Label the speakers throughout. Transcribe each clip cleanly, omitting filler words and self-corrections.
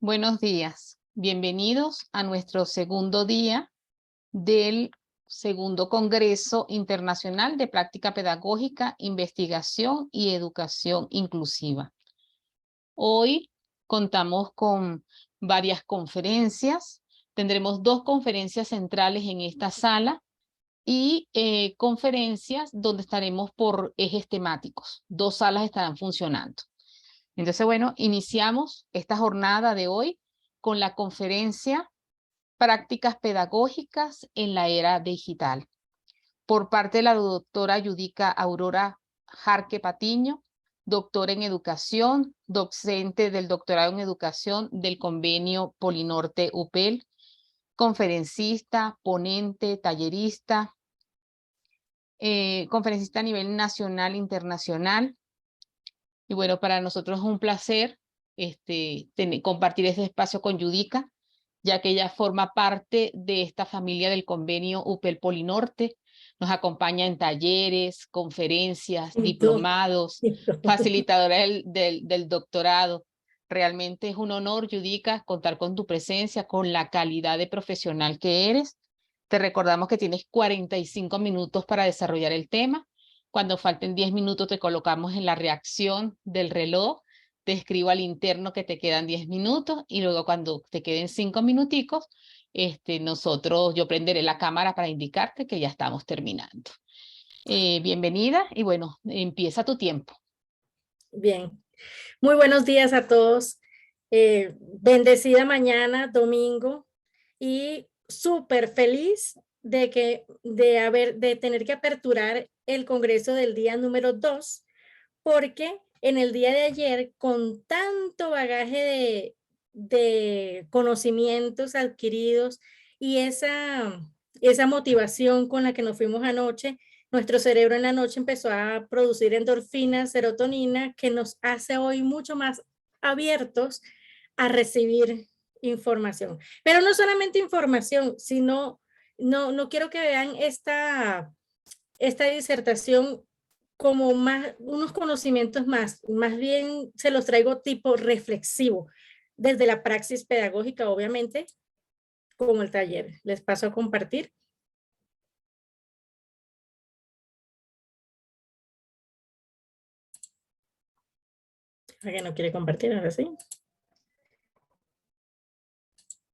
Speaker 1: Buenos días, bienvenidos a nuestro segundo día del segundo Congreso Internacional de Práctica Pedagógica, Investigación y Educación Inclusiva. Hoy contamos con varias conferencias, tendremos dos conferencias centrales en esta sala y conferencias donde estaremos por ejes temáticos. Dos salas estarán funcionando. Entonces, bueno, iniciamos esta jornada de hoy con la conferencia Prácticas Pedagógicas en la Era Digital, por parte de la doctora Yudica Aurora Jarque Patiño, doctora en Educación, docente del doctorado en Educación del Convenio Polinorte UPEL, conferencista, ponente, tallerista, conferencista a nivel nacional e internacional. Y bueno, para nosotros es un placer compartir este espacio con Yudica, ya que ella forma parte de esta familia del convenio UPEL Polinorte. Nos acompaña en talleres, conferencias, diplomados, facilitadora del doctorado. Realmente es un honor, Yudica, contar con tu presencia, con la calidad de profesional que eres. Te recordamos que tienes 45 minutos para desarrollar el tema. Cuando falten 10 minutos te colocamos en la reacción del reloj, te escribo al interno que te quedan 10 minutos y luego cuando te queden 5 minuticos, yo prenderé la cámara para indicarte que ya estamos terminando. Bienvenida y bueno, empieza tu tiempo.
Speaker 2: Bien, muy buenos días a todos. Bendecida mañana, domingo, y súper feliz de tener que aperturar el Congreso del día número 2, porque en el día de ayer, con tanto bagaje de conocimientos adquiridos y esa motivación con la que nos fuimos anoche, nuestro cerebro en la noche empezó a producir endorfinas, serotonina, que nos hace hoy mucho más abiertos a recibir información. Pero no solamente información, sino, no quiero que vean esta disertación como unos conocimientos más bien se los traigo tipo reflexivo, desde la praxis pedagógica, obviamente, como el taller. Les paso a compartir. ¿Alguien no quiere compartir? Ahora sí.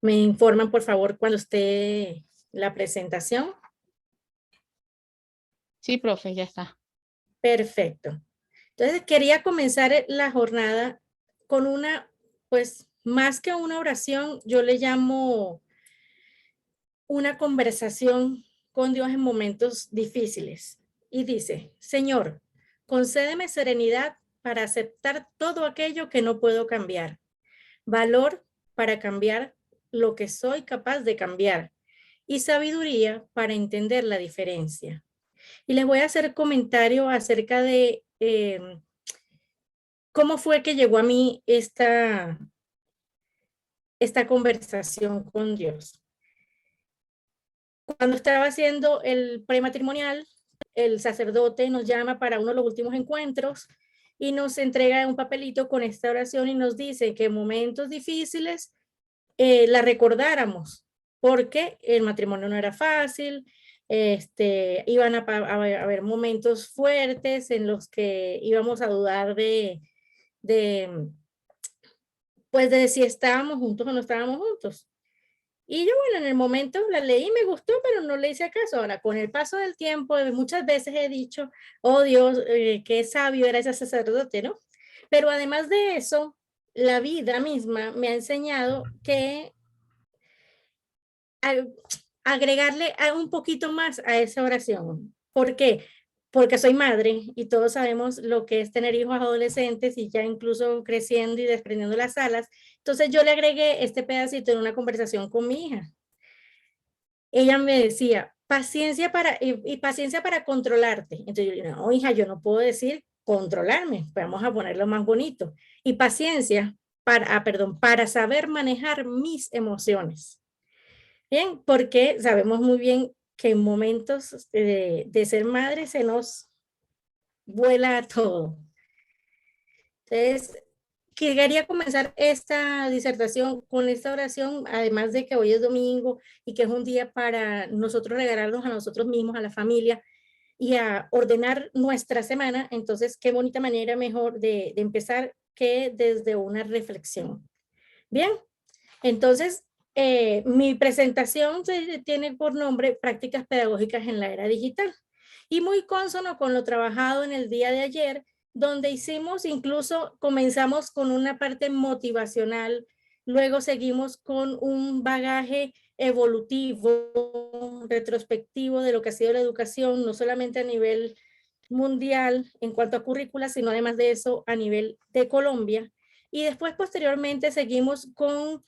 Speaker 2: Me informan, por favor, cuando esté la presentación.
Speaker 1: Sí, profe, ya está.
Speaker 2: Perfecto. Entonces, quería comenzar la jornada con pues, más que una oración, yo le llamo una conversación con Dios en momentos difíciles. Y dice: Señor, concédeme serenidad para aceptar todo aquello que no puedo cambiar, valor para cambiar lo que soy capaz de cambiar y sabiduría para entender la diferencia. Y les voy a hacer comentario acerca de cómo fue que llegó a mí esta conversación con Dios. Cuando estaba haciendo el prematrimonial, el sacerdote nos llama para uno de los últimos encuentros y nos entrega un papelito con esta oración y nos dice que en momentos difíciles la recordáramos, porque el matrimonio no era fácil, iban a haber momentos fuertes en los que íbamos a dudar pues de si estábamos juntos o no estábamos juntos. Y yo, bueno, en el momento la leí, me gustó, pero no le hice caso. Ahora, con el paso del tiempo, muchas veces he dicho: oh Dios, qué sabio era ese sacerdote, ¿no? Pero además de eso, la vida misma me ha enseñado que agregarle un poquito más a esa oración. ¿Por qué? Porque soy madre y todos sabemos lo que es tener hijos adolescentes y ya incluso creciendo y desprendiendo las alas. Entonces yo le agregué este pedacito en una conversación con mi hija. Ella me decía: paciencia y paciencia para controlarte. Entonces yo le digo: no, hija, yo no puedo decir controlarme, vamos a ponerlo más bonito. Y paciencia para saber manejar mis emociones. Bien, porque sabemos muy bien que en momentos de ser madre se nos vuela todo. Entonces, quería comenzar esta disertación con esta oración, además de que hoy es domingo y que es un día para nosotros regalarnos a nosotros mismos, a la familia y a ordenar nuestra semana. Entonces, qué bonita manera mejor de empezar que desde una reflexión. Bien, entonces, mi presentación tiene por nombre Prácticas Pedagógicas en la Era Digital y muy consono con lo trabajado en el día de ayer, donde incluso comenzamos con una parte motivacional, luego seguimos con un bagaje evolutivo, retrospectivo de lo que ha sido la educación, no solamente a nivel mundial en cuanto a currícula, sino además de eso a nivel de Colombia. Y después, posteriormente, seguimos con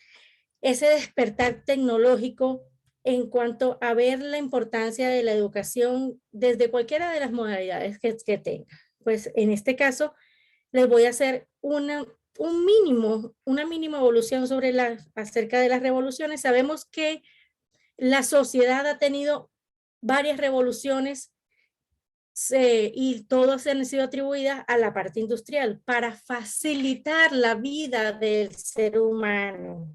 Speaker 2: ese despertar tecnológico en cuanto a ver la importancia de la educación desde cualquiera de las modalidades que tenga. Pues en este caso les voy a hacer una mínima evolución acerca de las revoluciones. Sabemos que la sociedad ha tenido varias revoluciones y todas han sido atribuidas a la parte industrial para facilitar la vida del ser humano.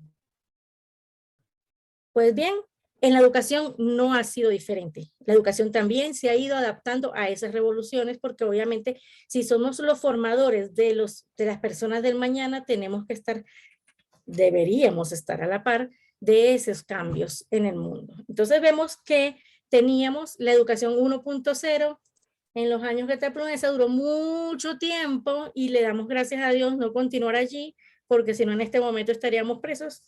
Speaker 2: Pues bien, en la educación no ha sido diferente. La educación también se ha ido adaptando a esas revoluciones porque obviamente si somos los formadores de las personas del mañana, deberíamos estar a la par de esos cambios en el mundo. Entonces vemos que teníamos la educación 1.0 en los años que esa duró mucho tiempo y le damos gracias a Dios no continuar allí porque si no en este momento estaríamos presos.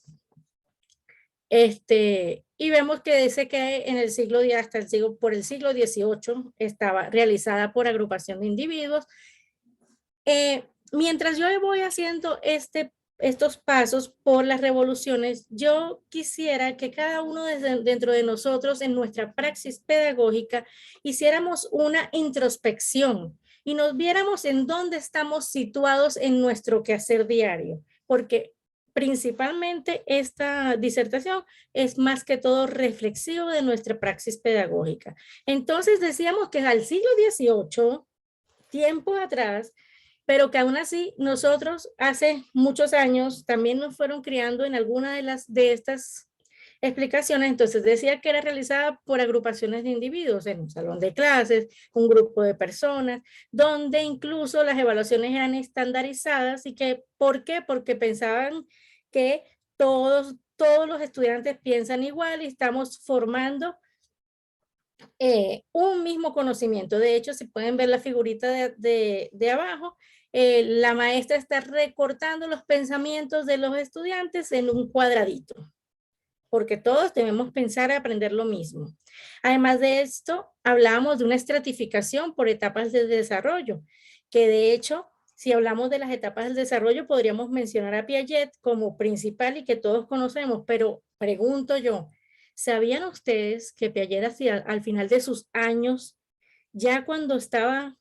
Speaker 2: Y vemos que dice que en el siglo por el siglo XVIII estaba realizada por agrupación de individuos. Mientras yo voy haciendo estos pasos por las revoluciones, yo quisiera que cada uno dentro de nosotros en nuestra praxis pedagógica hiciéramos una introspección y nos viéramos en dónde estamos situados en nuestro quehacer diario, porque principalmente esta disertación es más que todo reflexivo de nuestra praxis pedagógica. Entonces decíamos que al siglo XVIII, tiempo atrás, pero que aún así nosotros hace muchos años también nos fueron criando en alguna de estas explicaciones. Entonces decía que era realizada por agrupaciones de individuos en un salón de clases, un grupo de personas, donde incluso las evaluaciones eran estandarizadas y que, ¿por qué? Porque pensaban que todos los estudiantes piensan igual y estamos formando un mismo conocimiento. De hecho, si pueden ver la figurita de abajo, la maestra está recortando los pensamientos de los estudiantes en un cuadradito, porque todos debemos pensar y aprender lo mismo. Además de esto, hablamos de una estratificación por etapas de desarrollo, que de hecho, si hablamos de las etapas del desarrollo, podríamos mencionar a Piaget como principal y que todos conocemos, pero pregunto yo, ¿sabían ustedes que Piaget al final de sus años, ya cuando estaba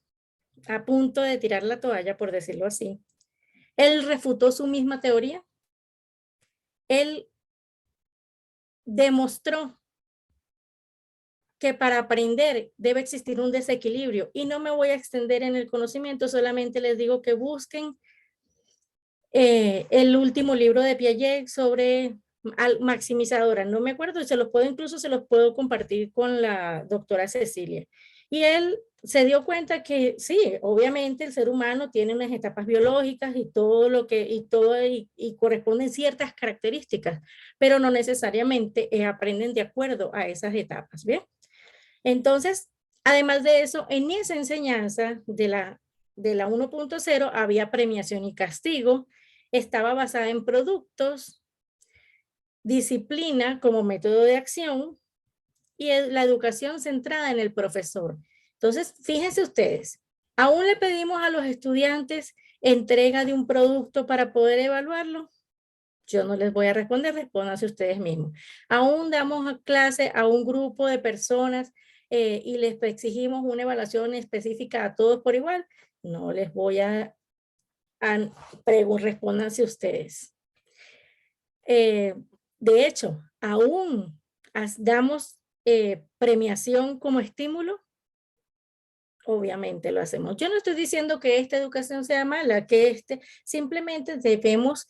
Speaker 2: a punto de tirar la toalla, por decirlo así, él refutó su misma teoría? Él demostró que para aprender debe existir un desequilibrio y no me voy a extender en el conocimiento, solamente les digo que busquen el último libro de Piaget sobre maximizadora, no me acuerdo, se los puedo compartir con la doctora Cecilia. Y él se dio cuenta que sí, obviamente el ser humano tiene unas etapas biológicas y corresponden ciertas características, pero no necesariamente aprenden de acuerdo a esas etapas, ¿bien? Entonces, además de eso, en esa enseñanza de la 1.0 había premiación y castigo, estaba basada en productos, disciplina como método de acción y la educación centrada en el profesor. Entonces, fíjense ustedes, aún le pedimos a los estudiantes entrega de un producto para poder evaluarlo. Yo no les voy a responder, respóndanse ustedes mismos. Aún damos a clase a un grupo de personas y les exigimos una evaluación específica a todos por igual. No les voy a respóndanse ustedes. De hecho, aún damos premiación como estímulo. Obviamente lo hacemos. Yo no estoy diciendo que esta educación sea mala, simplemente debemos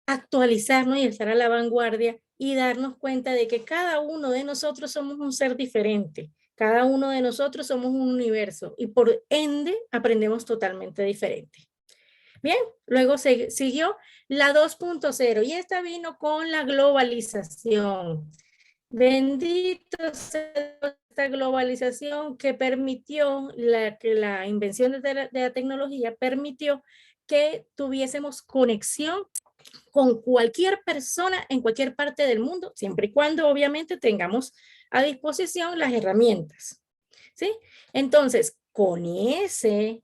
Speaker 2: actualizarnos y estar a la vanguardia y darnos cuenta de que cada uno de nosotros somos un ser diferente. Cada uno de nosotros somos un universo y por ende aprendemos totalmente diferente. Bien, luego siguió la 2.0 y esta vino con la globalización. Bendito sea esta globalización que permitió, que la invención de la tecnología permitió que tuviésemos conexión con cualquier persona en cualquier parte del mundo, siempre y cuando obviamente tengamos a disposición las herramientas. ¿Sí? Entonces, con ese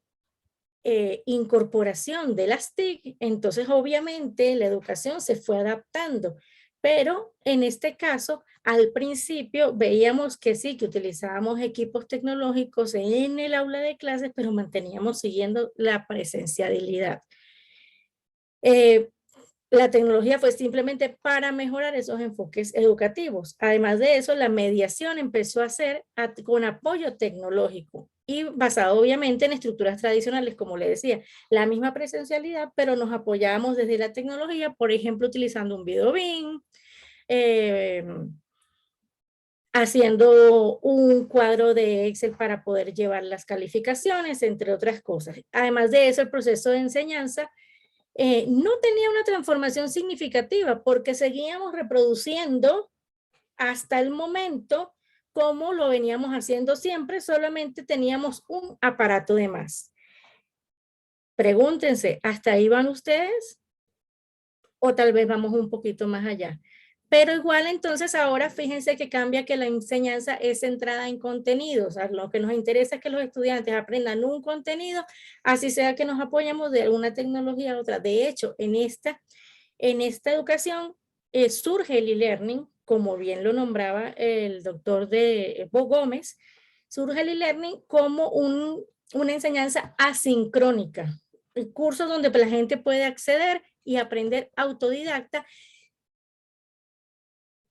Speaker 2: incorporación de las TIC, entonces obviamente la educación se fue adaptando, pero en este caso, al principio veíamos que sí, que utilizábamos equipos tecnológicos en el aula de clases, pero manteníamos siguiendo la presencialidad. La tecnología fue simplemente para mejorar esos enfoques educativos. Además de eso, la mediación empezó a ser con apoyo tecnológico y basado obviamente en estructuras tradicionales, como le decía, la misma presencialidad, pero nos apoyábamos desde la tecnología, por ejemplo, utilizando un video BIM, haciendo un cuadro de Excel para poder llevar las calificaciones, entre otras cosas. Además de eso, el proceso de enseñanza no tenía una transformación significativa porque seguíamos reproduciendo hasta el momento como lo veníamos haciendo siempre, solamente teníamos un aparato de más. Pregúntense, ¿hasta ahí van ustedes? O tal vez vamos un poquito más allá. Pero igual entonces ahora fíjense que cambia, que la enseñanza es centrada en contenidos. O sea, lo que nos interesa es que los estudiantes aprendan un contenido, así sea que nos apoyamos de alguna tecnología a otra. De hecho, en esta educación surge el e-learning, como bien lo nombraba el doctor Bo Gómez, surge el e-learning como una enseñanza asincrónica, cursos donde la gente puede acceder y aprender autodidacta,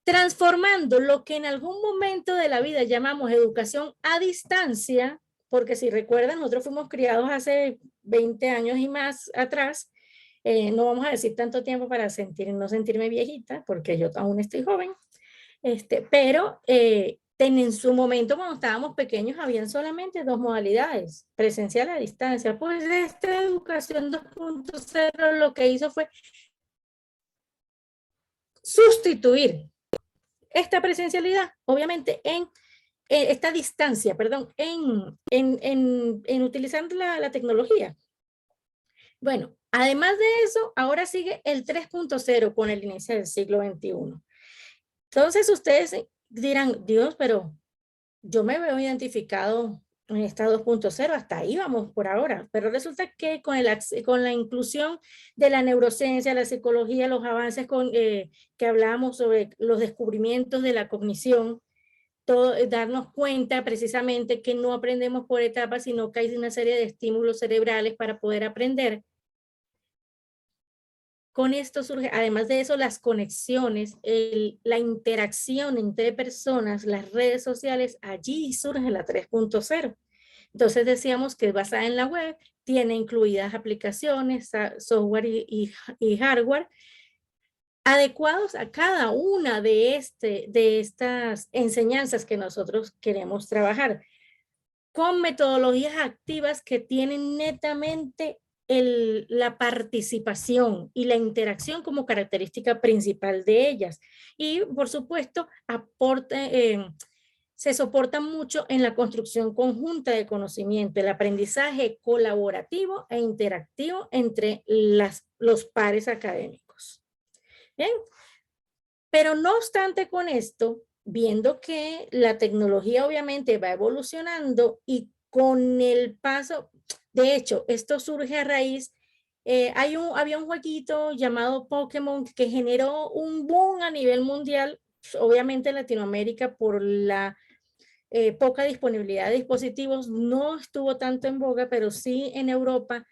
Speaker 2: transformando lo que en algún momento de la vida llamamos educación a distancia, porque si recuerdan, nosotros fuimos criados hace 20 años y más atrás, no vamos a decir tanto tiempo para no sentirme viejita, porque yo aún estoy joven, pero en su momento cuando estábamos pequeños habían solamente dos modalidades, presencial a distancia. Pues esta educación 2.0 lo que hizo fue sustituir esta presencialidad, obviamente en esta distancia, perdón, en utilizando la tecnología. Bueno, además de eso, ahora sigue el 3.0 con el inicio del siglo XXI. Entonces ustedes dirán, Dios, pero yo me veo identificado en esta 2.0, hasta ahí vamos por ahora, pero resulta que con la inclusión de la neurociencia, la psicología, los avances que hablábamos sobre los descubrimientos de la cognición, darnos cuenta precisamente que no aprendemos por etapas, sino que hay una serie de estímulos cerebrales para poder aprender. Con esto surge, además de eso, las conexiones, la interacción entre personas, las redes sociales, allí surge la 3.0. Entonces decíamos que es basada en la web, tiene incluidas aplicaciones, software y hardware, adecuados a cada una de estas enseñanzas que nosotros queremos trabajar, con metodologías activas que tienen netamente la participación y la interacción como característica principal de ellas. Y por supuesto, se soporta mucho en la construcción conjunta de conocimiento, el aprendizaje colaborativo e interactivo entre los pares académicos. Bien, pero no obstante con esto, viendo que la tecnología obviamente va evolucionando y con el paso, de hecho, esto surge a raíz, había un jueguito llamado Pokémon que generó un boom a nivel mundial, obviamente en Latinoamérica por la poca disponibilidad de dispositivos, no estuvo tanto en boga, pero sí en Europa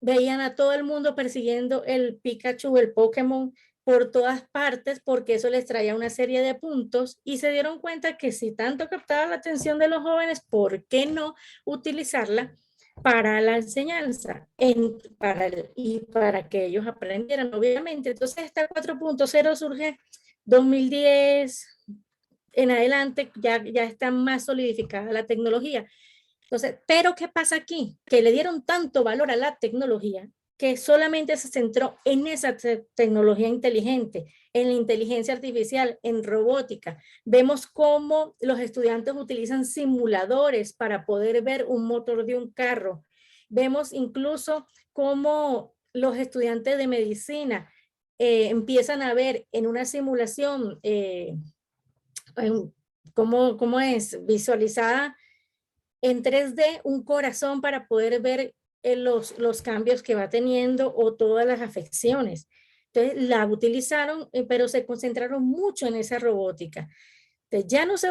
Speaker 2: veían a todo el mundo persiguiendo el Pikachu, el Pokémon, por todas partes porque eso les traía una serie de puntos y se dieron cuenta que si tanto captaba la atención de los jóvenes, ¿por qué no utilizarla para la enseñanza y para que ellos aprendieran, obviamente? Entonces esta 4.0 surge 2010 en adelante, ya está más solidificada la tecnología. Entonces, pero ¿qué pasa aquí? Que le dieron tanto valor a la tecnología que solamente se centró en esa tecnología inteligente, en la inteligencia artificial, en robótica. Vemos cómo los estudiantes utilizan simuladores para poder ver un motor de un carro. Vemos incluso cómo los estudiantes de medicina empiezan a ver en una simulación cómo es visualizada en 3D un corazón para poder ver los cambios que va teniendo o todas las afecciones. Entonces la utilizaron, pero se concentraron mucho en esa robótica. Entonces, ya no se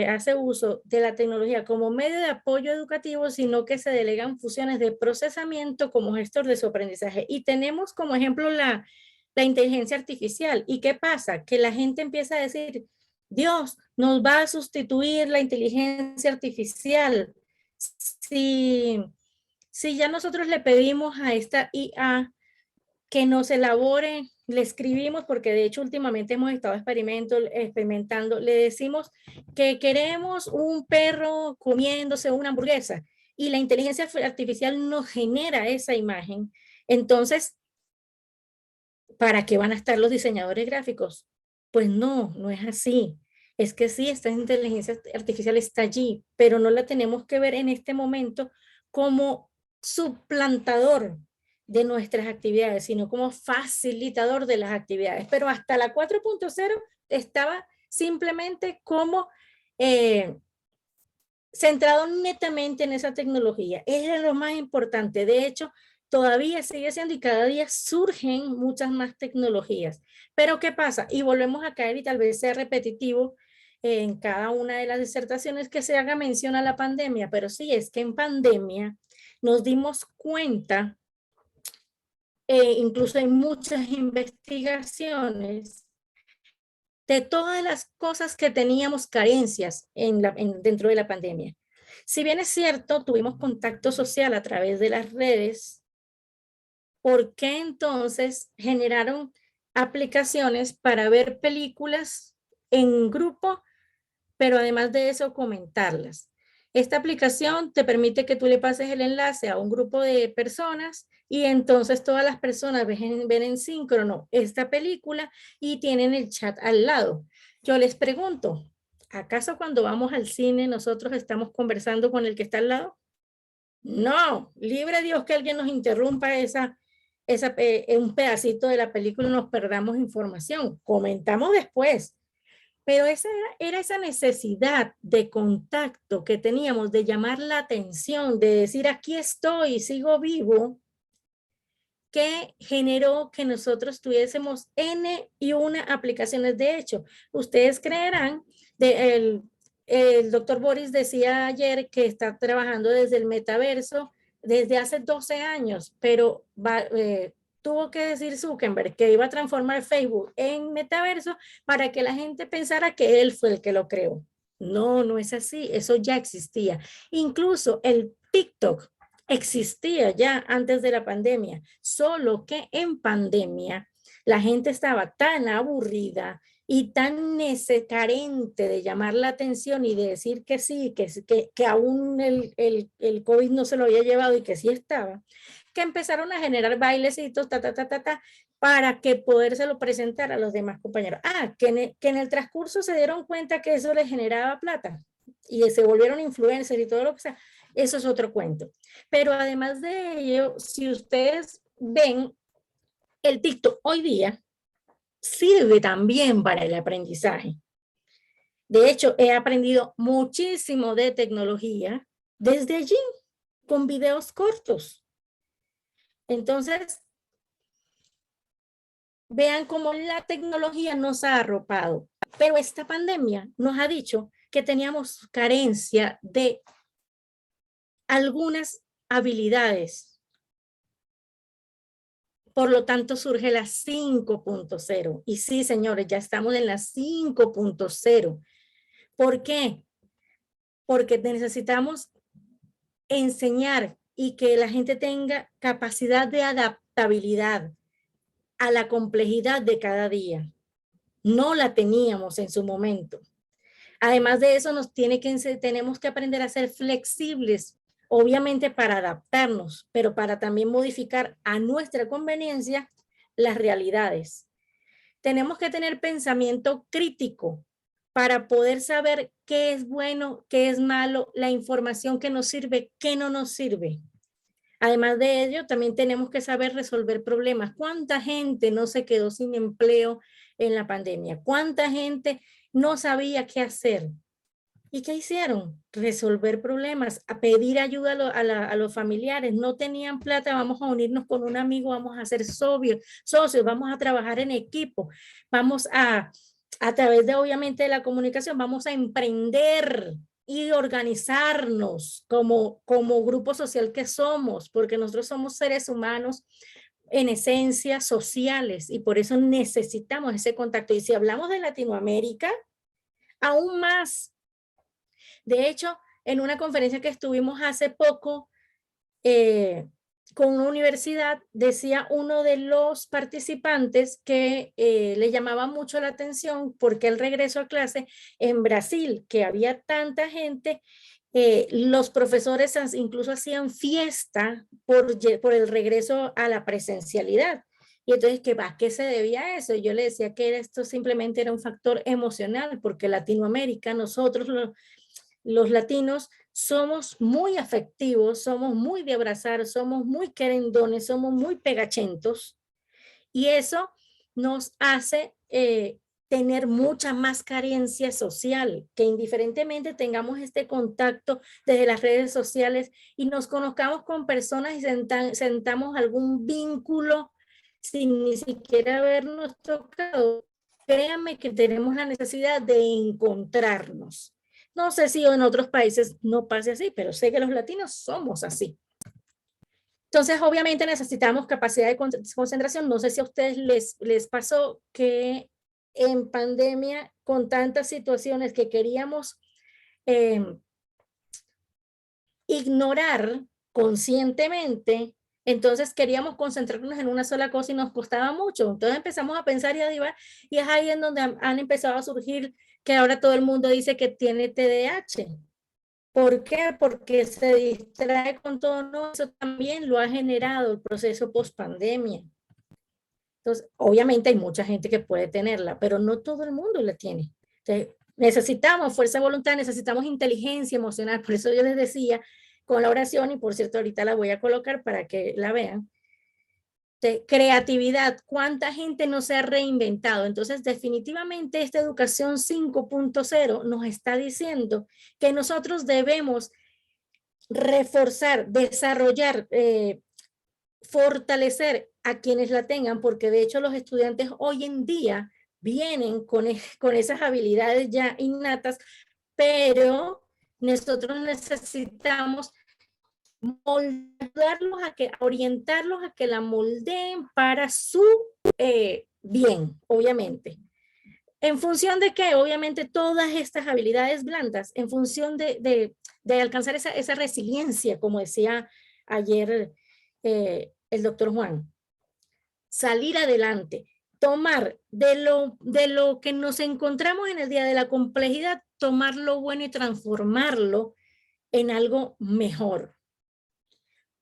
Speaker 2: hace uso de la tecnología como medio de apoyo educativo, sino que se delegan funciones de procesamiento como gestor de su aprendizaje. Y tenemos como ejemplo la inteligencia artificial. ¿Y qué pasa? Que la gente empieza a decir, Dios, nos va a sustituir la inteligencia artificial. Si, si ya nosotros le pedimos a esta IA que nos elabore, le escribimos, porque de hecho últimamente hemos estado experimentando, le decimos que queremos un perro comiéndose una hamburguesa y la inteligencia artificial nos genera esa imagen. Entonces, ¿para qué van a estar los diseñadores gráficos? Pues no, no es así. Es que sí, esta inteligencia artificial está allí, pero no la tenemos que ver en este momento como suplantador de nuestras actividades, sino como facilitador de las actividades. Pero hasta la 4.0 estaba simplemente como centrado netamente en esa tecnología. Es lo más importante. De hecho, todavía sigue siendo y cada día surgen muchas más tecnologías. Pero ¿qué pasa? Y volvemos a caer y tal vez sea repetitivo en cada una de las disertaciones que se haga mención a la pandemia, pero sí es que en pandemia nos dimos cuenta, incluso hay muchas investigaciones, de todas las cosas que teníamos carencias dentro de la pandemia. Si bien es cierto, tuvimos contacto social a través de las redes, ¿por qué entonces generaron aplicaciones para ver películas en grupo, pero además de eso comentarlas? Esta aplicación te permite que tú le pases el enlace a un grupo de personas y entonces todas las personas ven en síncrono esta película y tienen el chat al lado. Yo les pregunto, ¿acaso cuando vamos al cine nosotros estamos conversando con el que está al lado? No, libre Dios que alguien nos interrumpa un pedacito de la película y nos perdamos información. Comentamos después. Pero esa era esa necesidad de contacto que teníamos, de llamar la atención, de decir aquí estoy, sigo vivo, que generó que nosotros tuviésemos N y una aplicaciones. De hecho, ustedes creerán, el doctor Boris decía ayer que está trabajando desde el metaverso desde hace 12 años, pero tuvo que decir Zuckerberg que iba a transformar Facebook en metaverso para que la gente pensara que él fue el que lo creó. No, no es así, eso ya existía. Incluso el TikTok existía ya antes de la pandemia, solo que en pandemia la gente estaba tan aburrida y tan carente de llamar la atención y de decir que sí, que aún el COVID no se lo había llevado y que sí estaba, que empezaron a generar bailecitos, para que podérselo presentar a los demás compañeros. Que en el transcurso se dieron cuenta que eso les generaba plata y se volvieron influencers y todo lo que sea. Eso es otro cuento. Pero además de ello, si ustedes ven, el TikTok hoy día sirve también para el aprendizaje. De hecho, he aprendido muchísimo de tecnología desde allí, con videos cortos. Entonces, vean cómo la tecnología nos ha arropado. Pero esta pandemia nos ha dicho que teníamos carencia de algunas habilidades Por lo tanto, surge la 5.0. Y sí, señores, ya estamos en la 5.0. ¿Por qué? Porque necesitamos enseñar y que la gente tenga capacidad de adaptabilidad a la complejidad de cada día. No la teníamos en su momento. Además de eso, tenemos que aprender a ser flexibles, obviamente para adaptarnos, pero para también modificar a nuestra conveniencia las realidades. Tenemos que tener pensamiento crítico para poder saber qué es bueno, qué es malo, la información que nos sirve, qué no nos sirve. Además de ello, también tenemos que saber resolver problemas. ¿Cuánta gente no se quedó sin empleo en la pandemia? ¿Cuánta gente no sabía qué hacer? ¿Y qué hicieron? Resolver problemas, a pedir ayuda a los familiares. No tenían plata, vamos a unirnos con un amigo, vamos a ser socios, vamos a trabajar en equipo, vamos a través de, obviamente, de la comunicación, vamos a emprender y organizarnos como grupo social que somos, porque nosotros somos seres humanos en esencia sociales y por eso necesitamos ese contacto. Y si hablamos de Latinoamérica, aún más. De hecho, en una conferencia que estuvimos hace poco con una universidad, decía uno de los participantes que le llamaba mucho la atención porque el regreso a clase en Brasil, que había tanta gente, los profesores incluso hacían fiesta por el regreso a la presencialidad. Y entonces, ¿a qué se debía eso? Yo le decía que esto simplemente era un factor emocional, porque Latinoamérica, nosotros los latinos somos muy afectivos, somos muy de abrazar, somos muy querendones, somos muy pegachentos y eso nos hace tener mucha más carencia social, que indiferentemente tengamos este contacto desde las redes sociales y nos conozcamos con personas y sentamos algún vínculo sin ni siquiera habernos tocado. Créanme que tenemos la necesidad de encontrarnos. No sé si en otros países no pase así, pero sé que los latinos somos así. Entonces, obviamente necesitamos capacidad de concentración. No sé si a ustedes les pasó que en pandemia, con tantas situaciones que queríamos ignorar conscientemente, entonces queríamos concentrarnos en una sola cosa y nos costaba mucho. Entonces empezamos a pensar y a divagar, y es ahí en donde han empezado a surgir que ahora todo el mundo dice que tiene TDAH. ¿Por qué? Porque se distrae con todo, no, eso también lo ha generado el proceso post-pandemia. Entonces, obviamente hay mucha gente que puede tenerla, pero no todo el mundo la tiene. Entonces, necesitamos fuerza de voluntad, necesitamos inteligencia emocional, por eso yo les decía con la oración, y por cierto ahorita la voy a colocar para que la vean, de creatividad, cuánta gente no se ha reinventado. Entonces, definitivamente esta educación 5.0 nos está diciendo que nosotros debemos reforzar, desarrollar, fortalecer a quienes la tengan, porque de hecho los estudiantes hoy en día vienen con esas habilidades ya innatas, pero nosotros necesitamos moldarlos orientarlos a que la moldeen para su bien, obviamente. ¿En función de qué? Obviamente todas estas habilidades blandas, en función de alcanzar esa resiliencia, como decía ayer el doctor Juan. Salir adelante, tomar de lo que nos encontramos en el día de la complejidad, tomar lo bueno y transformarlo en algo mejor.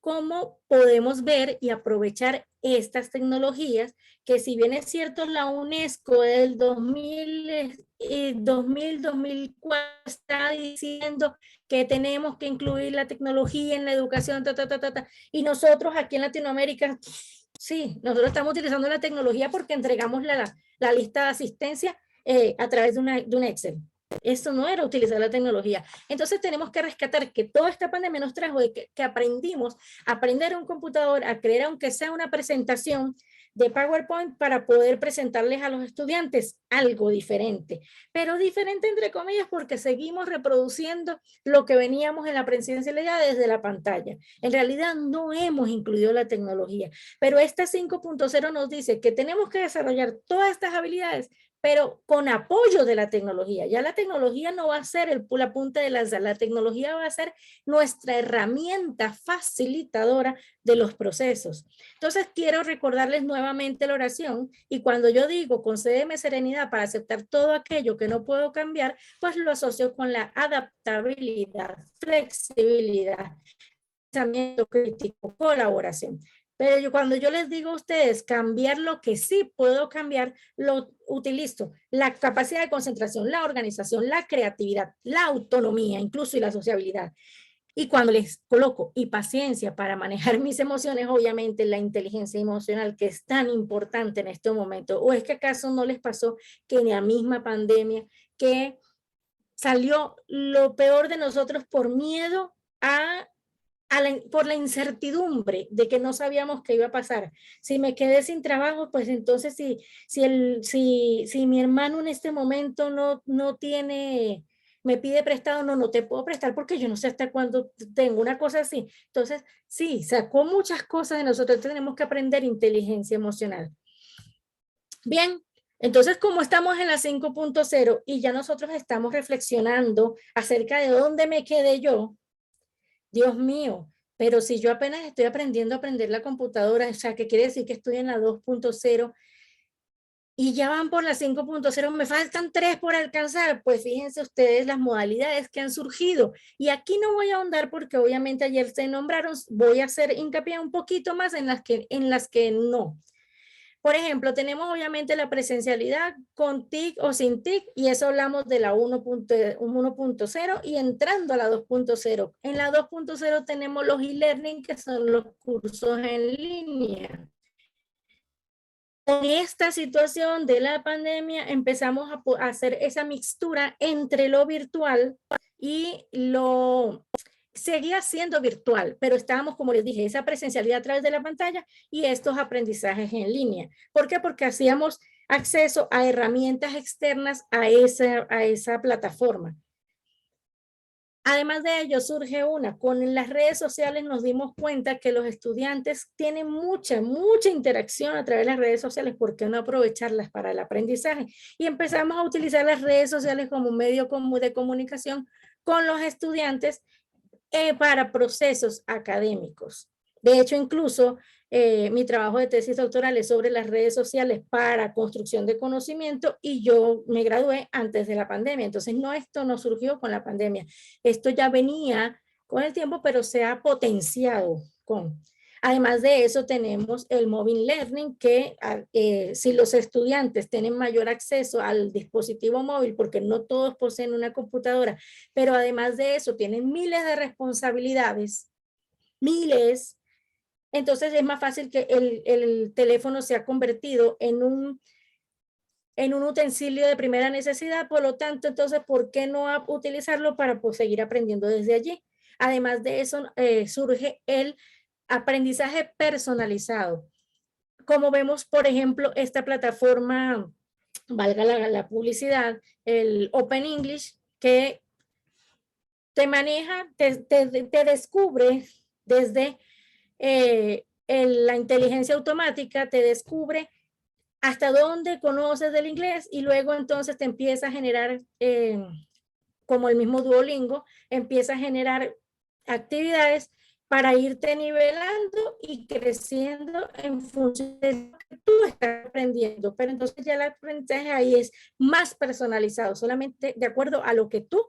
Speaker 2: ¿Cómo podemos ver y aprovechar estas tecnologías que, si bien es cierto, la UNESCO del 2004 está diciendo que tenemos que incluir la tecnología en la educación, y nosotros aquí en Latinoamérica, sí, nosotros estamos utilizando la tecnología porque entregamos la lista de asistencia a través de un Excel. Esto no era utilizar la tecnología. Entonces tenemos que rescatar que toda esta pandemia nos trajo de que aprendimos a aprender un computador, a crear aunque sea una presentación de PowerPoint para poder presentarles a los estudiantes algo diferente, pero diferente entre comillas porque seguimos reproduciendo lo que veníamos en la presencialidad desde la pantalla. En realidad no hemos incluido la tecnología, pero esta 5.0 nos dice que tenemos que desarrollar todas estas habilidades pero con apoyo de la tecnología. Ya la tecnología no va a ser la punta de lanza, la tecnología va a ser nuestra herramienta facilitadora de los procesos. Entonces quiero recordarles nuevamente la oración y cuando yo digo concédeme serenidad para aceptar todo aquello que no puedo cambiar, pues lo asocio con la adaptabilidad, flexibilidad, pensamiento crítico, colaboración. Pero cuando yo les digo a ustedes cambiar lo que sí puedo cambiar, lo utilizo. La capacidad de concentración, la organización, la creatividad, la autonomía, incluso y la sociabilidad. Y cuando les coloco y paciencia para manejar mis emociones, obviamente la inteligencia emocional que es tan importante en este momento. ¿O es que acaso no les pasó que en la misma pandemia que salió lo peor de nosotros por miedo por la incertidumbre de que no sabíamos qué iba a pasar? Si me quedé sin trabajo, pues entonces si mi hermano en este momento no tiene, me pide prestado, no te puedo prestar porque yo no sé hasta cuándo tengo una cosa así. Entonces, sí, sacó muchas cosas de nosotros, tenemos que aprender inteligencia emocional. Bien, entonces como estamos en la 5.0 y ya nosotros estamos reflexionando acerca de dónde me quedé yo, Dios mío, pero si yo apenas estoy aprendiendo a aprender la computadora, o sea, que quiere decir que estoy en la 2.0 y ya van por la 5.0, me faltan 3 por alcanzar, pues fíjense ustedes las modalidades que han surgido. Y aquí no voy a ahondar porque obviamente ayer se nombraron, voy a hacer hincapié un poquito más en las que no. Por ejemplo, tenemos obviamente la presencialidad con TIC o sin TIC y eso hablamos de la 1.0 y entrando a la 2.0. En la 2.0 tenemos los e-learning que son los cursos en línea. Con esta situación de la pandemia empezamos a hacer esa mixtura entre lo virtual y lo seguía siendo virtual, pero estábamos, como les dije, esa presencialidad a través de la pantalla y estos aprendizajes en línea. ¿Por qué? Porque hacíamos acceso a herramientas externas a esa plataforma. Además de ello, surge con las redes sociales nos dimos cuenta que los estudiantes tienen mucha interacción a través de las redes sociales, ¿por qué no aprovecharlas para el aprendizaje? Y empezamos a utilizar las redes sociales como medio de comunicación con los estudiantes para procesos académicos. De hecho, incluso mi trabajo de tesis doctoral es sobre las redes sociales para construcción de conocimiento y yo me gradué antes de la pandemia. Entonces, esto no surgió con la pandemia. Esto ya venía con el tiempo, pero se ha potenciado con. Además de eso, tenemos el mobile learning, que si los estudiantes tienen mayor acceso al dispositivo móvil, porque no todos poseen una computadora, pero además de eso tienen miles de responsabilidades, miles, entonces es más fácil que el teléfono se ha convertido en un utensilio de primera necesidad, por lo tanto, entonces, ¿por qué no utilizarlo para seguir aprendiendo desde allí? Además de eso, surge el aprendizaje personalizado. Como vemos, por ejemplo, esta plataforma, valga la publicidad, el Open English, que te maneja, te descubre desde la inteligencia automática, te descubre hasta dónde conoces del inglés y luego entonces te empieza a generar, como el mismo Duolingo, empieza a generar actividades para irte nivelando y creciendo en función de lo que tú estás aprendiendo. Pero entonces ya el aprendizaje ahí es más personalizado, solamente de acuerdo a lo que tú,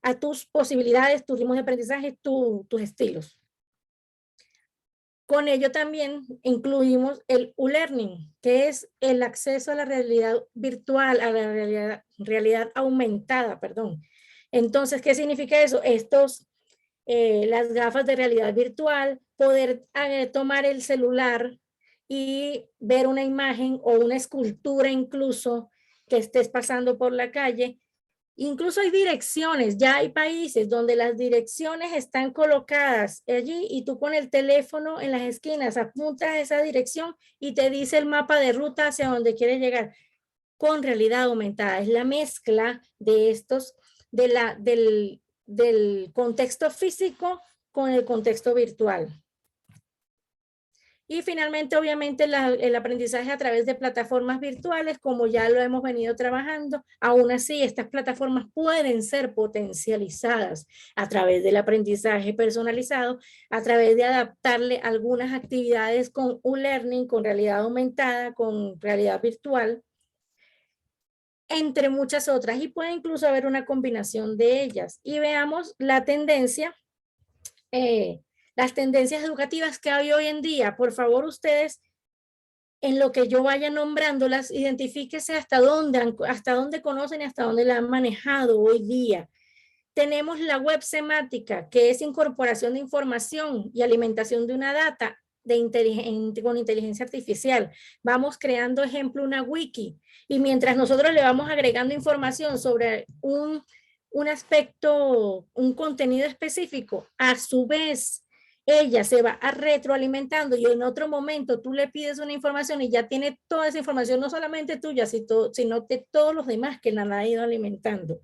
Speaker 2: a tus posibilidades, tus ritmos de aprendizaje, tus estilos. Con ello también incluimos el e-learning, que es el acceso a la realidad virtual, a la realidad aumentada, perdón. Entonces, ¿qué significa eso? Las gafas de realidad virtual, poder tomar el celular y ver una imagen o una escultura incluso que estés pasando por la calle Incluso hay direcciones, ya hay países donde las direcciones están colocadas allí y tú con el teléfono en las esquinas apuntas esa dirección y te dice el mapa de ruta hacia donde quieres llegar con realidad aumentada. Es la mezcla de estos, del contexto físico con el contexto virtual. Y finalmente, obviamente, el aprendizaje a través de plataformas virtuales, como ya lo hemos venido trabajando. Aún así, estas plataformas pueden ser potencializadas a través del aprendizaje personalizado, a través de adaptarle algunas actividades con e-learning, con realidad aumentada, con realidad virtual, entre muchas otras. Y puede incluso haber una combinación de ellas. Y veamos la tendencia, las tendencias educativas que hay hoy en día. Por favor, ustedes, en lo que yo vaya nombrándolas, identifíquese hasta dónde conocen y hasta dónde la han manejado hoy día. Tenemos la web semática, que es incorporación de información y alimentación de una data con inteligencia artificial. Vamos creando, ejemplo, una wiki, y mientras nosotros le vamos agregando información sobre un aspecto, un contenido específico, a su vez, ella se va a retroalimentando y en otro momento tú le pides una información y ya tiene toda esa información, no solamente tuya, sino de todos los demás que la han ido alimentando.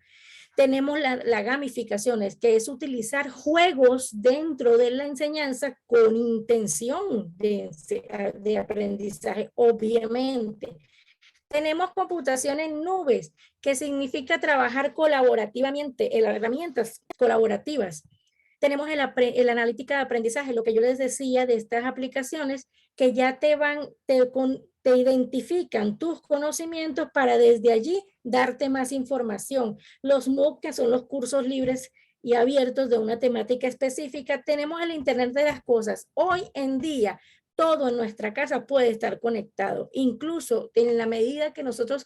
Speaker 2: Tenemos la gamificación, que es utilizar juegos dentro de la enseñanza con intención de aprendizaje, obviamente. Tenemos computación en nubes, que significa trabajar colaborativamente, en herramientas colaborativas. Tenemos el analítica de aprendizaje, lo que yo les decía de estas aplicaciones, que ya te identifican tus conocimientos para desde allí darte más información. Los MOOC, que son los cursos libres y abiertos de una temática específica. Tenemos el Internet de las cosas. Hoy en día, todo en nuestra casa puede estar conectado. Incluso en la medida que nosotros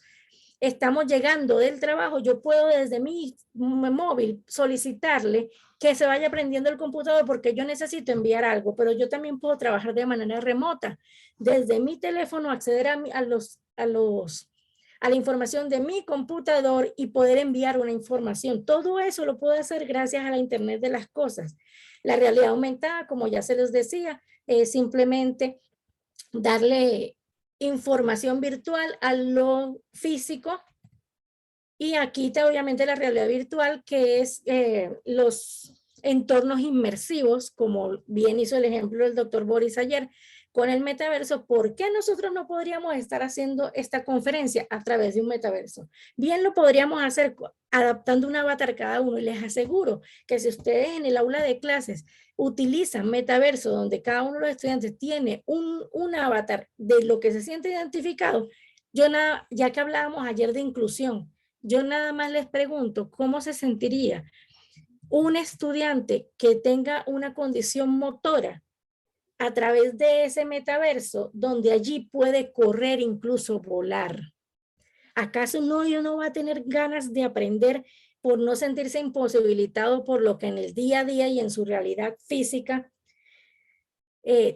Speaker 2: estamos llegando del trabajo, yo puedo desde mi móvil solicitarle que se vaya prendiendo el computador porque yo necesito enviar algo, pero yo también puedo trabajar de manera remota. Desde mi teléfono acceder a la información de mi computador y poder enviar una información. Todo eso lo puedo hacer gracias a la Internet de las cosas. La realidad aumentada, como ya se les decía, es simplemente darle información virtual a lo físico. Y aquí está obviamente la realidad virtual, que es los entornos inmersivos, como bien hizo el ejemplo el doctor Boris ayer con el metaverso. ¿Por qué nosotros no podríamos estar haciendo esta conferencia a través de un metaverso? Bien lo podríamos hacer adaptando un avatar cada uno, y les aseguro que si ustedes en el aula de clases utilizan metaverso, donde cada uno de los estudiantes tiene un avatar de lo que se siente identificado, ya que hablábamos ayer de inclusión, yo nada más les pregunto, ¿cómo se sentiría un estudiante que tenga una condición motora a través de ese metaverso, donde allí puede correr, incluso volar? ¿Acaso no va a tener ganas de aprender por no sentirse imposibilitado por lo que en el día a día y en su realidad física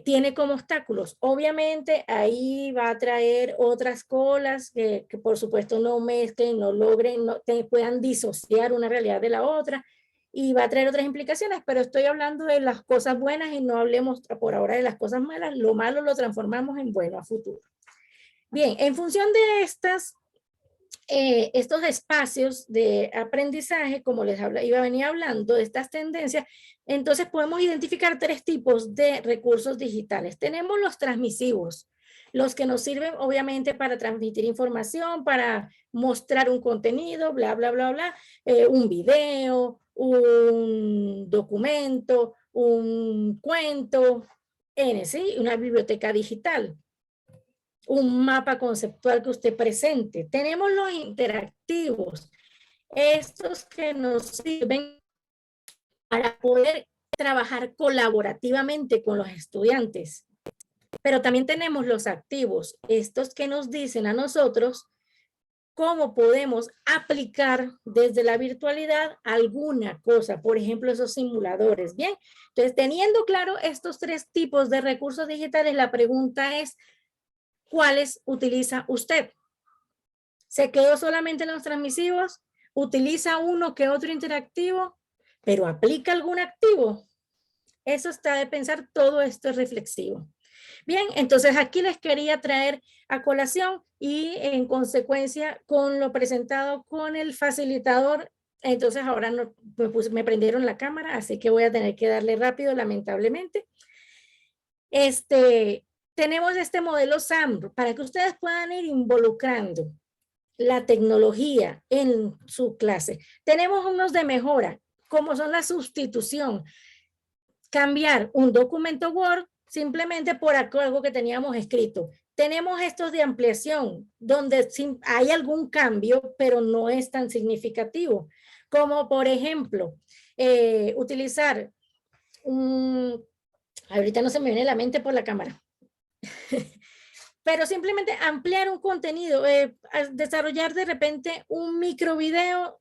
Speaker 2: tiene como obstáculos? Obviamente ahí va a traer otras colas que por supuesto no mezclen, no logren, puedan disociar una realidad de la otra, y va a traer otras implicaciones, pero estoy hablando de las cosas buenas y no hablemos por ahora de las cosas malas. Lo malo lo transformamos en bueno a futuro. Bien, en función de estos espacios de aprendizaje, como iba a venir hablando de estas tendencias, entonces podemos identificar 3 tipos de recursos digitales. Tenemos los transmisivos, los que nos sirven obviamente para transmitir información, para mostrar un contenido, bla, bla, bla, bla, un video, un documento, un cuento, ¿sí? Una biblioteca digital, un mapa conceptual que usted presente. Tenemos los interactivos, estos que nos sirven para poder trabajar colaborativamente con los estudiantes. Pero también tenemos los activos, estos que nos dicen a nosotros cómo podemos aplicar desde la virtualidad alguna cosa, por ejemplo, esos simuladores. Bien, entonces teniendo claro estos 3 tipos de recursos digitales, la pregunta es, ¿cuáles utiliza usted? ¿Se quedó solamente en los transmisivos? utiliza uno que otro interactivo, pero aplica algún activo. Eso está de pensar, todo esto es reflexivo. Bien, entonces aquí les quería traer a colación y en consecuencia con lo presentado con el facilitador. Entonces ahora no, me prendieron la cámara, así que voy a tener que darle rápido, lamentablemente. Tenemos este modelo SAM para que ustedes puedan ir involucrando la tecnología en su clase. Tenemos unos de mejora, como son la sustitución. Cambiar un documento Word simplemente por algo que teníamos escrito. Tenemos estos de ampliación, donde hay algún cambio, pero no es tan significativo. Como por ejemplo, utilizar ahorita no se me viene a la mente por la cámara, pero simplemente ampliar un contenido, desarrollar de repente un micro video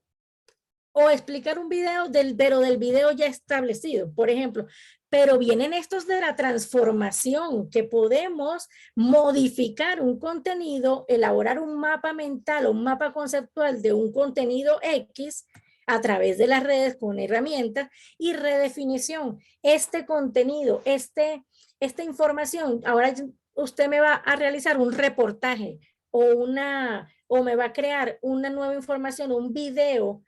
Speaker 2: o explicar un video pero del video ya establecido, por ejemplo. Pero vienen estos de la transformación, que podemos modificar un contenido, elaborar un mapa mental o un mapa conceptual de un contenido X a través de las redes con herramientas y redefinición. Este contenido, esta información, ahora usted me va a realizar un reportaje o me va a crear una nueva información, un video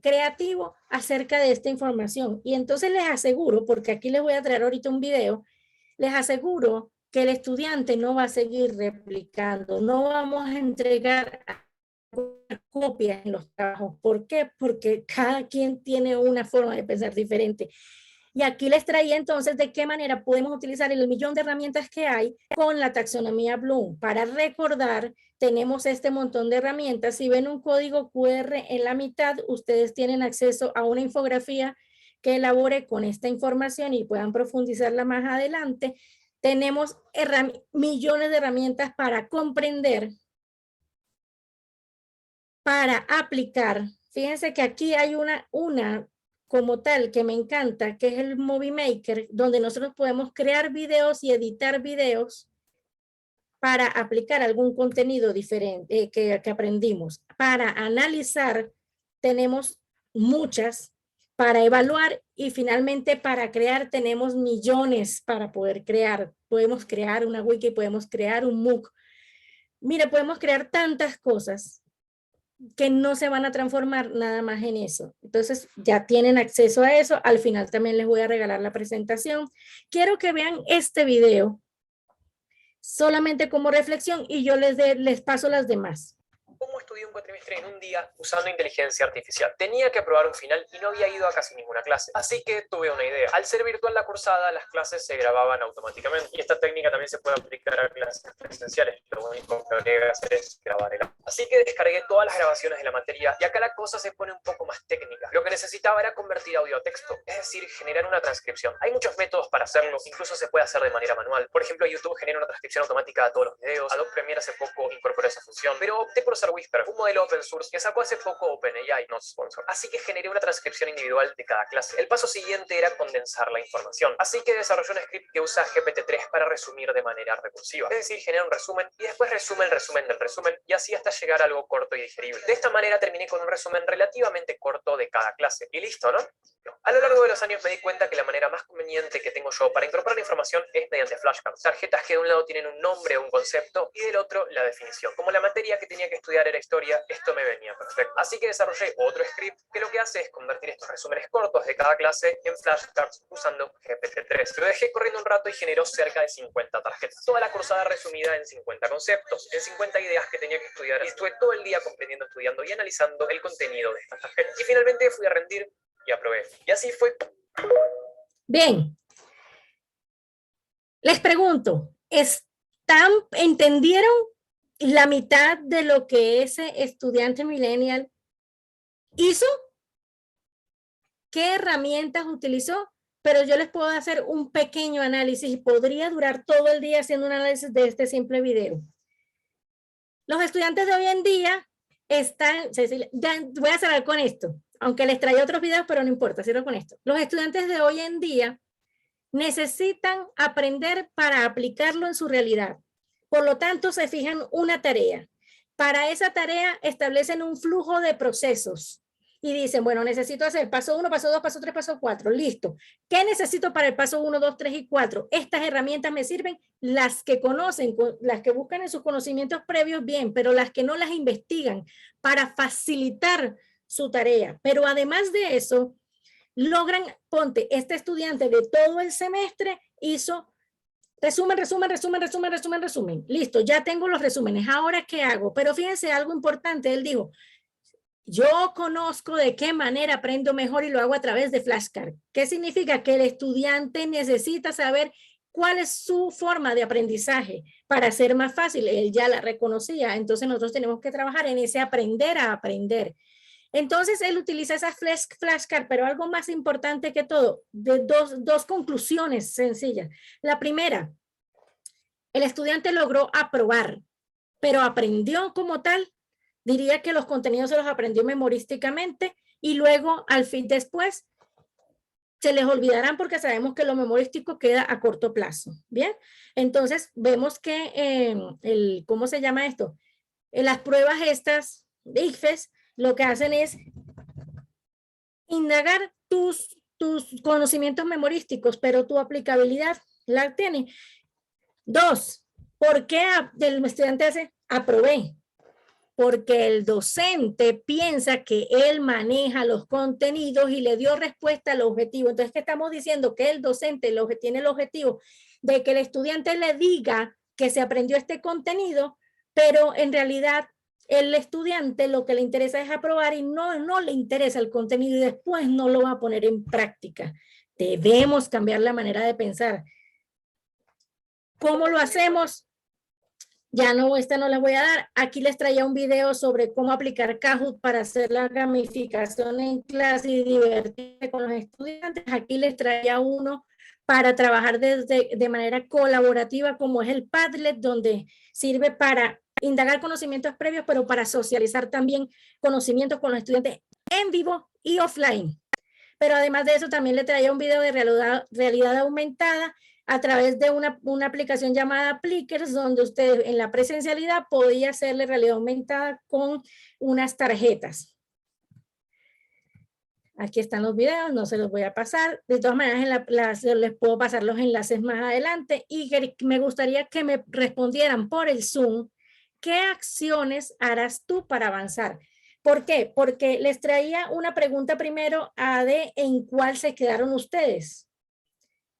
Speaker 2: creativo acerca de esta información. Y entonces les aseguro, porque aquí les voy a traer ahorita un video, les aseguro que el estudiante no va a seguir replicando, no vamos a entregar copias en los trabajos. ¿Por qué? Porque cada quien tiene una forma de pensar diferente. Y aquí les traía entonces de qué manera podemos utilizar el millón de herramientas que hay con la taxonomía Bloom. Para recordar, tenemos este montón de herramientas. Si ven un código QR en la mitad, ustedes tienen acceso a una infografía que elabore con esta información y puedan profundizarla más adelante. Tenemos millones de herramientas para comprender, para aplicar. Fíjense que aquí hay una como tal que me encanta, que es el Movie Maker, donde nosotros podemos crear videos y editar videos para aplicar algún contenido diferente que aprendimos. Para analizar tenemos muchas, para evaluar y finalmente para crear tenemos millones para poder crear. Podemos crear una wiki, podemos crear un MOOC. Mira, podemos crear tantas cosas que no se van a transformar nada más en eso. Entonces ya tienen acceso a eso. Al final también les voy a regalar la presentación. Quiero que vean este video solamente como reflexión y yo les paso las demás.
Speaker 3: ¿Cómo estudié un cuatrimestre en un día usando inteligencia artificial? Tenía que aprobar un final y no había ido a casi ninguna clase. Así que tuve una idea. Al ser virtual la cursada, las clases se grababan automáticamente. Y esta técnica también se puede aplicar a clases presenciales. Lo único que habría que hacer es grabar el audio. Así que descargué todas las grabaciones de la materia y acá la cosa se pone un poco más técnica. Lo que necesitaba era convertir audio a texto, es decir, generar una transcripción. Hay muchos métodos para hacerlo, incluso se puede hacer de manera manual. Por ejemplo, YouTube genera una transcripción automática de todos los videos. Adobe Premiere hace poco incorporó esa función, pero opté por usar Whisper, un modelo open source que sacó hace poco OpenAI, no sponsor. Así que generé una transcripción individual de cada clase. El paso siguiente era condensar la información. Así que desarrollé un script que usa GPT-3 para resumir de manera recursiva. Es decir, genera un resumen y después resume el resumen del resumen y así hasta llegar a algo corto y digerible. De esta manera terminé con un resumen relativamente corto de cada clase. Y listo, ¿no? A lo largo de los años me di cuenta que la manera más conveniente que tengo yo para incorporar información es mediante flashcards. Tarjetas que de un lado tienen un nombre o un concepto y del otro la definición. Como la materia que tenía que estudiar era historia, esto me venía perfecto. Así que desarrollé otro script que lo que hace es convertir estos resúmenes cortos de cada clase en flashcards usando GPT-3. Lo dejé corriendo un rato y generó cerca de 50 tarjetas. Toda la cursada resumida en 50 conceptos, en 50 ideas que tenía que estudiar y estuve todo el día comprendiendo, estudiando y analizando el contenido de estas tarjetas. Y finalmente fui a rendir y aprobé. Y así fue.
Speaker 2: Bien. Les pregunto, ¿entendieron la mitad de lo que ese estudiante millennial hizo? ¿Qué herramientas utilizó? Pero yo les puedo hacer un pequeño análisis y podría durar todo el día haciendo un análisis de este simple video. Los estudiantes de hoy en día están, Cecilia, ya voy a cerrar con esto, aunque les traía otros videos, pero no importa, cierro con esto. Los estudiantes de hoy en día necesitan aprender para aplicarlo en su realidad. Por lo tanto, se fijan una tarea. Para esa tarea establecen un flujo de procesos y dicen, bueno, necesito hacer paso 1, paso 2, paso 3, paso 4, listo. ¿Qué necesito para el paso 1, 2, 3 y 4? Estas herramientas me sirven, las que conocen, las que buscan en sus conocimientos previos, bien, pero las que no las investigan para facilitar su tarea. Pero además de eso, logran, ponte, este estudiante de todo el semestre hizo resumen, resumen, resumen, resumen, resumen, resumen. Listo, ya tengo los resúmenes. ¿Ahora qué hago? Pero fíjense algo importante. Él dijo, yo conozco de qué manera aprendo mejor y lo hago a través de flashcards. ¿Qué significa? Que el estudiante necesita saber cuál es su forma de aprendizaje para ser más fácil. Él ya la reconocía, entonces nosotros tenemos que trabajar en ese aprender a aprender. Entonces él utiliza esas flashcards, pero algo más importante que todo, de dos conclusiones sencillas. La primera, el estudiante logró aprobar, pero aprendió como tal. Diría que los contenidos se los aprendió memorísticamente y luego al fin después se les olvidarán porque sabemos que lo memorístico queda a corto plazo. Bien, entonces vemos que ¿cómo se llama esto? Las pruebas estas de ICFES lo que hacen es indagar tus conocimientos memorísticos, pero tu aplicabilidad la tiene. 2, ¿por qué el estudiante hace aprobé? Porque el docente piensa que él maneja los contenidos y le dio respuesta al objetivo. Entonces, ¿qué estamos diciendo? Que el docente tiene el objetivo de que el estudiante le diga que se aprendió este contenido, pero en realidad el estudiante lo que le interesa es aprobar y no le interesa el contenido y después no lo va a poner en práctica. Debemos cambiar la manera de pensar. ¿Cómo lo hacemos? Ya no, esta no la voy a dar. Aquí les traía un video sobre cómo aplicar Kahoot para hacer la gamificación en clase y divertirse con los estudiantes. Aquí les traía uno para trabajar de manera colaborativa, como es el Padlet, donde sirve para indagar conocimientos previos, pero para socializar también conocimientos con los estudiantes en vivo y offline. Pero además de eso, también le traía un video de realidad aumentada a través de una aplicación llamada Plickers, donde usted en la presencialidad podía hacerle realidad aumentada con unas tarjetas. Aquí están los videos, no se los voy a pasar. De todas maneras, les puedo pasar los enlaces más adelante y me gustaría que me respondieran por el Zoom qué acciones harás tú para avanzar. ¿Por qué? Porque les traía una pregunta primero de en cuál se quedaron ustedes.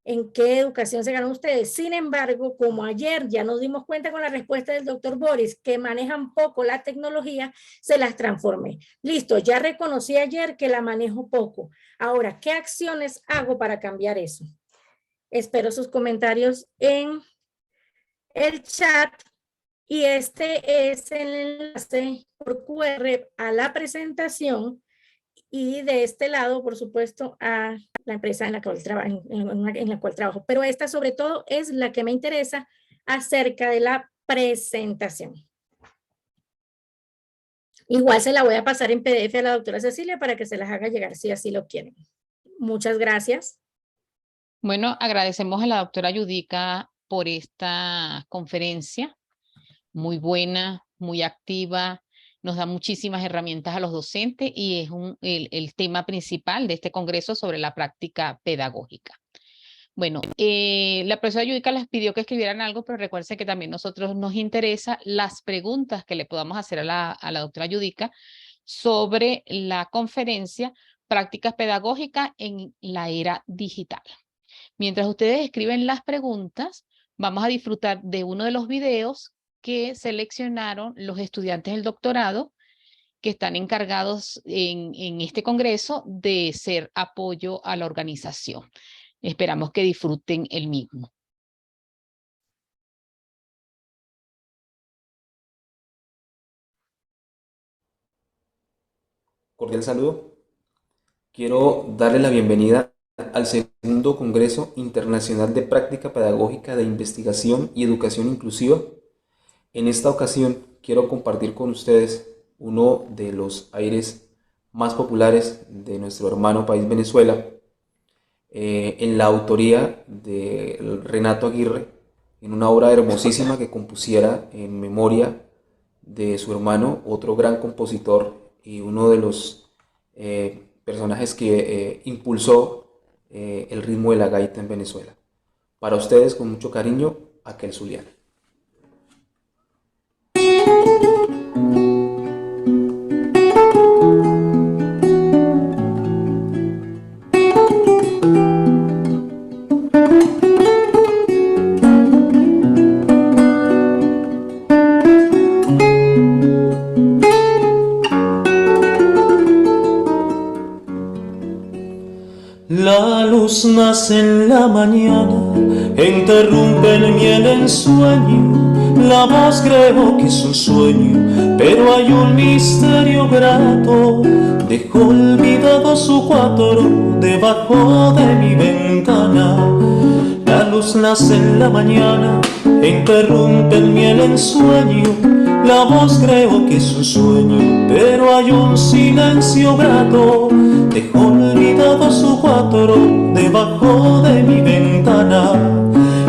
Speaker 2: ¿En qué educación se quedaron ustedes? Sin embargo, como ayer ya nos dimos cuenta con la respuesta del doctor Boris que manejan poco la tecnología, se las transformé. Listo, ya reconocí ayer que la manejo poco. Ahora, ¿qué acciones hago para cambiar eso? Espero sus comentarios en el chat. Y este es el enlace por QR a la presentación y de este lado, por supuesto, a la empresa en la cual trabajo. Pero esta sobre todo es la que me interesa acerca de la presentación. Igual se la voy a pasar en PDF a la doctora Cecilia para que se las haga llegar si así lo quieren. Muchas gracias.
Speaker 1: Bueno, agradecemos a la doctora Yudica por esta conferencia. Muy buena, muy activa, nos da muchísimas herramientas a los docentes y es el tema principal de este congreso sobre la práctica pedagógica. Bueno, la profesora Yudica les pidió que escribieran algo, pero recuerden que también a nosotros nos interesa las preguntas que le podamos hacer a la doctora Yudica sobre la conferencia Prácticas Pedagógicas en la Era Digital. Mientras ustedes escriben las preguntas, vamos a disfrutar de uno de los videos que seleccionaron los estudiantes del doctorado que están encargados en este congreso de ser apoyo a la organización. Esperamos que disfruten el mismo.
Speaker 4: Cordial saludo. Quiero darle la bienvenida al segundo Congreso Internacional de Práctica Pedagógica de Investigación y Educación Inclusiva. En esta ocasión quiero compartir con ustedes uno de los aires más populares de nuestro hermano país Venezuela, en la autoría de Renato Aguirre, en una obra hermosísima que compusiera en memoria de su hermano, otro gran compositor y uno de los personajes que impulsó el ritmo de la gaita en Venezuela. Para ustedes, con mucho cariño, Aquel Zuliano.
Speaker 5: La luz nace en la mañana, interrumpe en mí el ensueño. La voz creo que es un sueño, pero hay un misterio grato. Dejó olvidado su cuadro debajo de mi ventana. La luz nace en la mañana, interrumpe en mí el ensueño. La voz creo que es un sueño, pero hay un silencio grato. Dejó olvidado su cuadro debajo de mi ventana.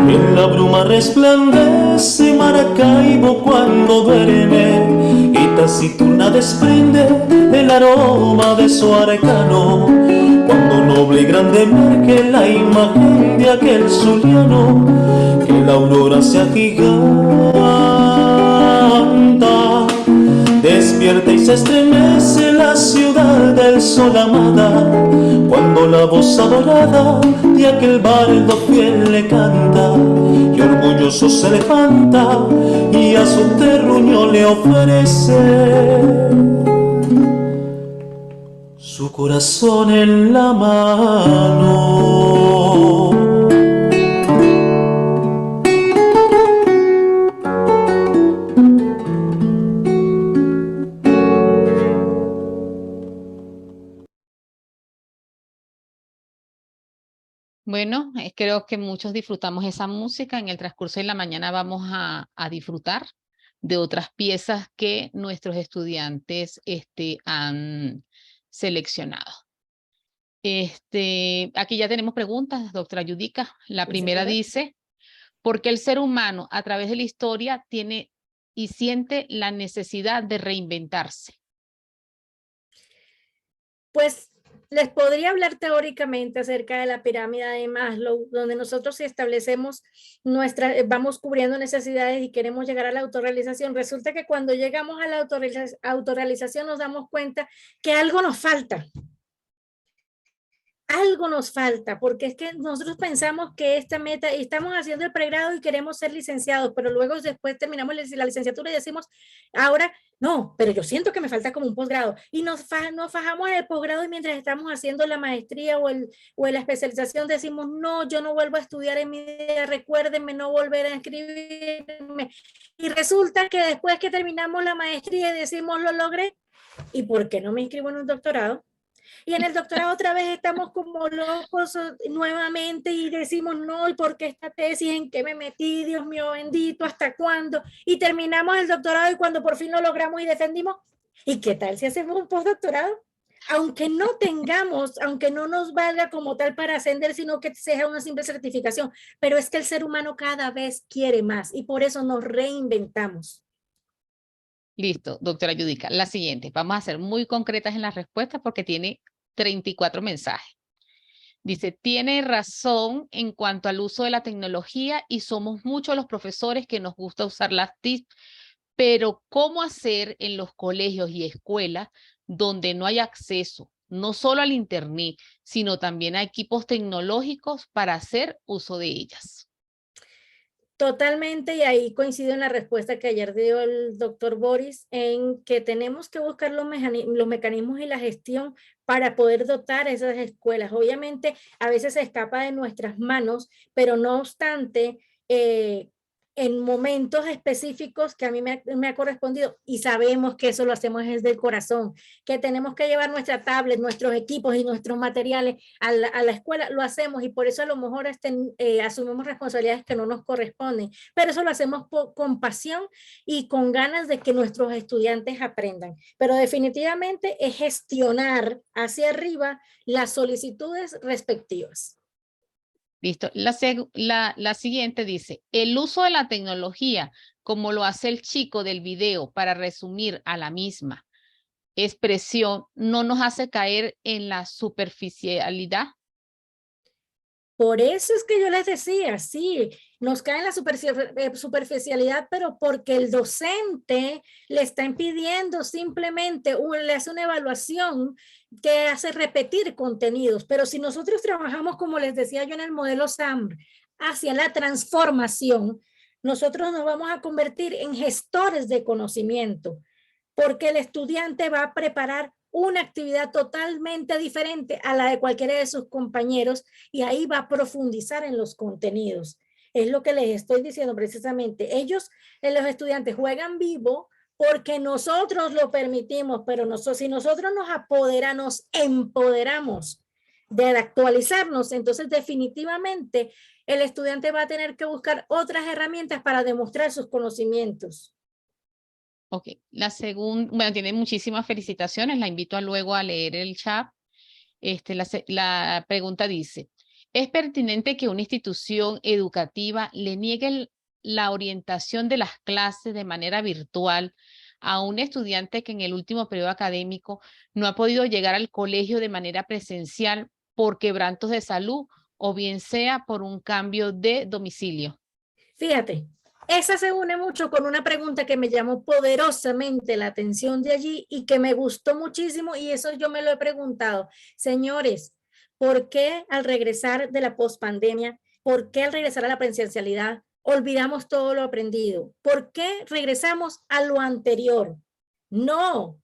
Speaker 5: En la bruma resplandece Maracaibo cuando duerme, y taciturna desprende el aroma de su arcano. Cuando noble y grande emerge la imagen de aquel zuliano, que la aurora se agiganta, despierta y se estremece la ciudad del sol amada, cuando la voz adorada de aquel bardo fiel le canta, y orgulloso se levanta y a su terruño le ofrece su corazón en la mano.
Speaker 1: Bueno, creo que muchos disfrutamos esa música. En el transcurso de la mañana vamos a disfrutar de otras piezas que nuestros estudiantes han seleccionado. Aquí ya tenemos preguntas, doctora Yudica. La primera dice, ¿por qué el ser humano a través de la historia tiene y siente la necesidad de reinventarse?
Speaker 2: Pues les podría hablar teóricamente acerca de la pirámide de Maslow, donde nosotros establecemos vamos cubriendo necesidades y queremos llegar a la autorrealización. Resulta que cuando llegamos a la autorrealización nos damos cuenta que algo nos falta. Algo nos falta, porque es que nosotros pensamos que esta meta, estamos haciendo el pregrado y queremos ser licenciados, pero luego después terminamos la licenciatura y decimos, ahora, no, pero yo siento que me falta como un posgrado, y nos fajamos en el posgrado y mientras estamos haciendo la maestría o la especialización decimos, no, yo no vuelvo a estudiar en mi vida, recuérdenme no volver a inscribirme, y resulta que después que terminamos la maestría decimos, lo logré, ¿y por qué no me inscribo en un doctorado? Y en el doctorado otra vez estamos como locos nuevamente y decimos, no, ¿y por qué esta tesis? ¿En qué me metí? Dios mío bendito, ¿hasta cuándo? Y terminamos el doctorado y cuando por fin lo logramos y defendimos, ¿y qué tal si hacemos un postdoctorado? Aunque no tengamos, aunque no nos valga como tal para ascender, sino que sea una simple certificación, pero es que el ser humano cada vez quiere más y por eso nos reinventamos.
Speaker 1: Listo, doctora Yudica. La siguiente, vamos a ser muy concretas en las respuestas porque tiene 34 mensajes. Dice, tiene razón en cuanto al uso de la tecnología y somos muchos los profesores que nos gusta usar las TIC, pero ¿cómo hacer en los colegios y escuelas donde no hay acceso, no solo al internet, sino también a equipos tecnológicos para hacer uso de ellas?
Speaker 2: Totalmente, y ahí coincido en la respuesta que ayer dio el doctor Boris, en que tenemos que buscar los mecanismos y la gestión para poder dotar esas escuelas. Obviamente, a veces se escapa de nuestras manos, pero no obstante, en momentos específicos que a mí me ha correspondido, y sabemos que eso lo hacemos desde el corazón, que tenemos que llevar nuestra tablet, nuestros equipos y nuestros materiales a la escuela, lo hacemos y por eso a lo mejor asumimos responsabilidades que no nos corresponden, pero eso lo hacemos con pasión y con ganas de que nuestros estudiantes aprendan. Pero definitivamente es gestionar hacia arriba las solicitudes respectivas.
Speaker 1: Listo. La siguiente dice, el uso de la tecnología como lo hace el chico del video para resumir a la misma expresión, no nos hace caer en la superficialidad?
Speaker 2: Por eso es que yo les decía, sí, nos cae en la superficialidad, pero porque el docente le está impidiendo simplemente, le hace una evaluación que hace repetir contenidos. Pero si nosotros trabajamos, como les decía yo en el modelo SAMR, hacia la transformación, nosotros nos vamos a convertir en gestores de conocimiento, porque el estudiante va a preparar una actividad totalmente diferente a la de cualquiera de sus compañeros y ahí va a profundizar en los contenidos. Es lo que les estoy diciendo precisamente. Ellos, los estudiantes, juegan vivo porque nosotros lo permitimos, pero si nosotros nos empoderamos de actualizarnos, entonces definitivamente el estudiante va a tener que buscar otras herramientas para demostrar sus conocimientos.
Speaker 1: Ok, la segunda, bueno, tiene muchísimas felicitaciones, la invito a luego a leer el chat. La pregunta dice, ¿es pertinente que una institución educativa le niegue la orientación de las clases de manera virtual a un estudiante que en el último periodo académico no ha podido llegar al colegio de manera presencial por quebrantos de salud o bien sea por un cambio de domicilio?
Speaker 2: Fíjate, esa se une mucho con una pregunta que me llamó poderosamente la atención de allí y que me gustó muchísimo, y eso yo me lo he preguntado. Señores, ¿por qué al regresar de la pospandemia, por qué al regresar a la presencialidad olvidamos todo lo aprendido? ¿Por qué regresamos a lo anterior? No,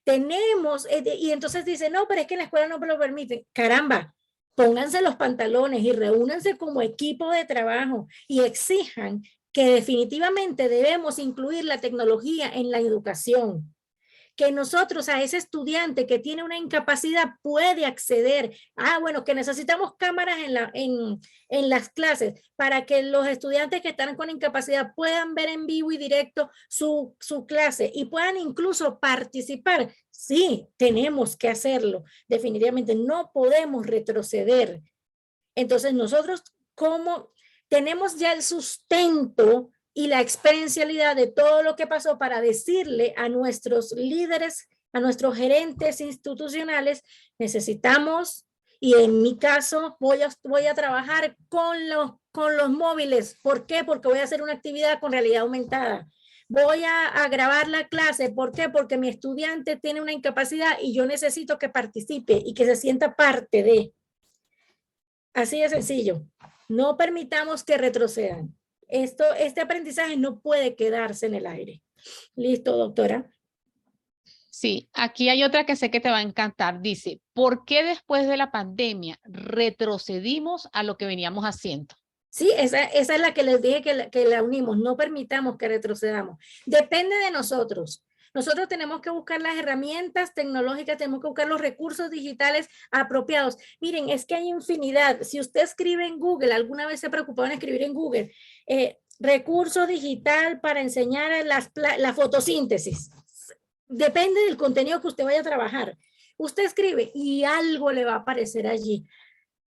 Speaker 2: tenemos, y entonces dice, no, pero es que en la escuela no me lo permiten. Caramba, pónganse los pantalones y reúnanse como equipo de trabajo y exijan que definitivamente debemos incluir la tecnología en la educación. Que nosotros a ese estudiante que tiene una incapacidad puede acceder. Bueno, que necesitamos cámaras en las clases para que los estudiantes que están con incapacidad puedan ver en vivo y directo su clase y puedan incluso participar. Sí, tenemos que hacerlo. Definitivamente no podemos retroceder. Entonces nosotros, como tenemos ya el sustento y la experiencialidad de todo lo que pasó para decirle a nuestros líderes, a nuestros gerentes institucionales, necesitamos, y en mi caso voy a trabajar con los móviles. ¿Por qué? Porque voy a hacer una actividad con realidad aumentada. Voy a grabar la clase. ¿Por qué? Porque mi estudiante tiene una incapacidad y yo necesito que participe y que se sienta parte de. Así de sencillo. No permitamos que retrocedan. Este aprendizaje no puede quedarse en el aire. Listo, doctora.
Speaker 1: Sí, aquí hay otra que sé que te va a encantar. Dice, ¿por qué después de la pandemia retrocedimos a lo que veníamos haciendo?
Speaker 2: Sí, esa es la que les dije que la unimos. No permitamos que retrocedamos. Depende de nosotros. Nosotros tenemos que buscar las herramientas tecnológicas, tenemos que buscar los recursos digitales apropiados. Miren, es que hay infinidad. Si usted escribe en Google, alguna vez se preocupó en escribir en Google, recurso digital para enseñar la fotosíntesis. Depende del contenido que usted vaya a trabajar. Usted escribe y algo le va a aparecer allí.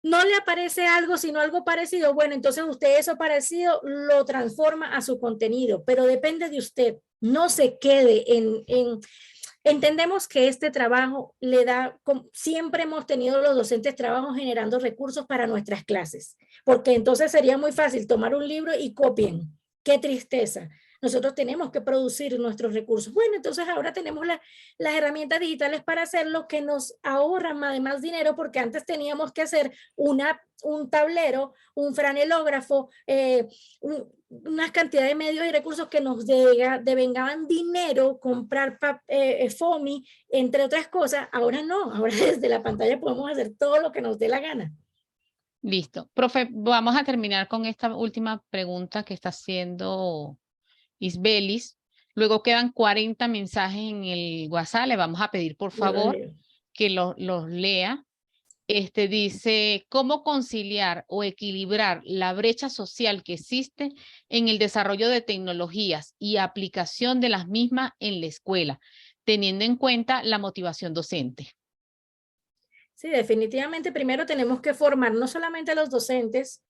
Speaker 2: No le aparece algo, sino algo parecido. Bueno, entonces usted eso parecido lo transforma a su contenido, pero depende de usted. No se quede entendemos que este trabajo le da, siempre hemos tenido los docentes trabajo generando recursos para nuestras clases, porque entonces sería muy fácil tomar un libro y copien. Qué tristeza. Nosotros tenemos que producir nuestros recursos. Bueno, entonces ahora tenemos las herramientas digitales para hacerlo, que nos ahorran además dinero, porque antes teníamos que hacer un tablero, un franelógrafo, una cantidad de medios y recursos que nos devengaban dinero, comprar FOMI, entre otras cosas. Ahora no, ahora desde la pantalla podemos hacer todo lo que nos dé la gana.
Speaker 1: Listo. Profe, vamos a terminar con esta última pregunta que está haciendo Isbelis. Luego quedan 40 mensajes en el WhatsApp. Le vamos a pedir, por favor, que los lea. Dice, ¿cómo conciliar o equilibrar la brecha social que existe en el desarrollo de tecnologías y aplicación de las mismas en la escuela, teniendo en cuenta la motivación docente?
Speaker 2: Sí, definitivamente primero tenemos que formar no solamente a los docentes,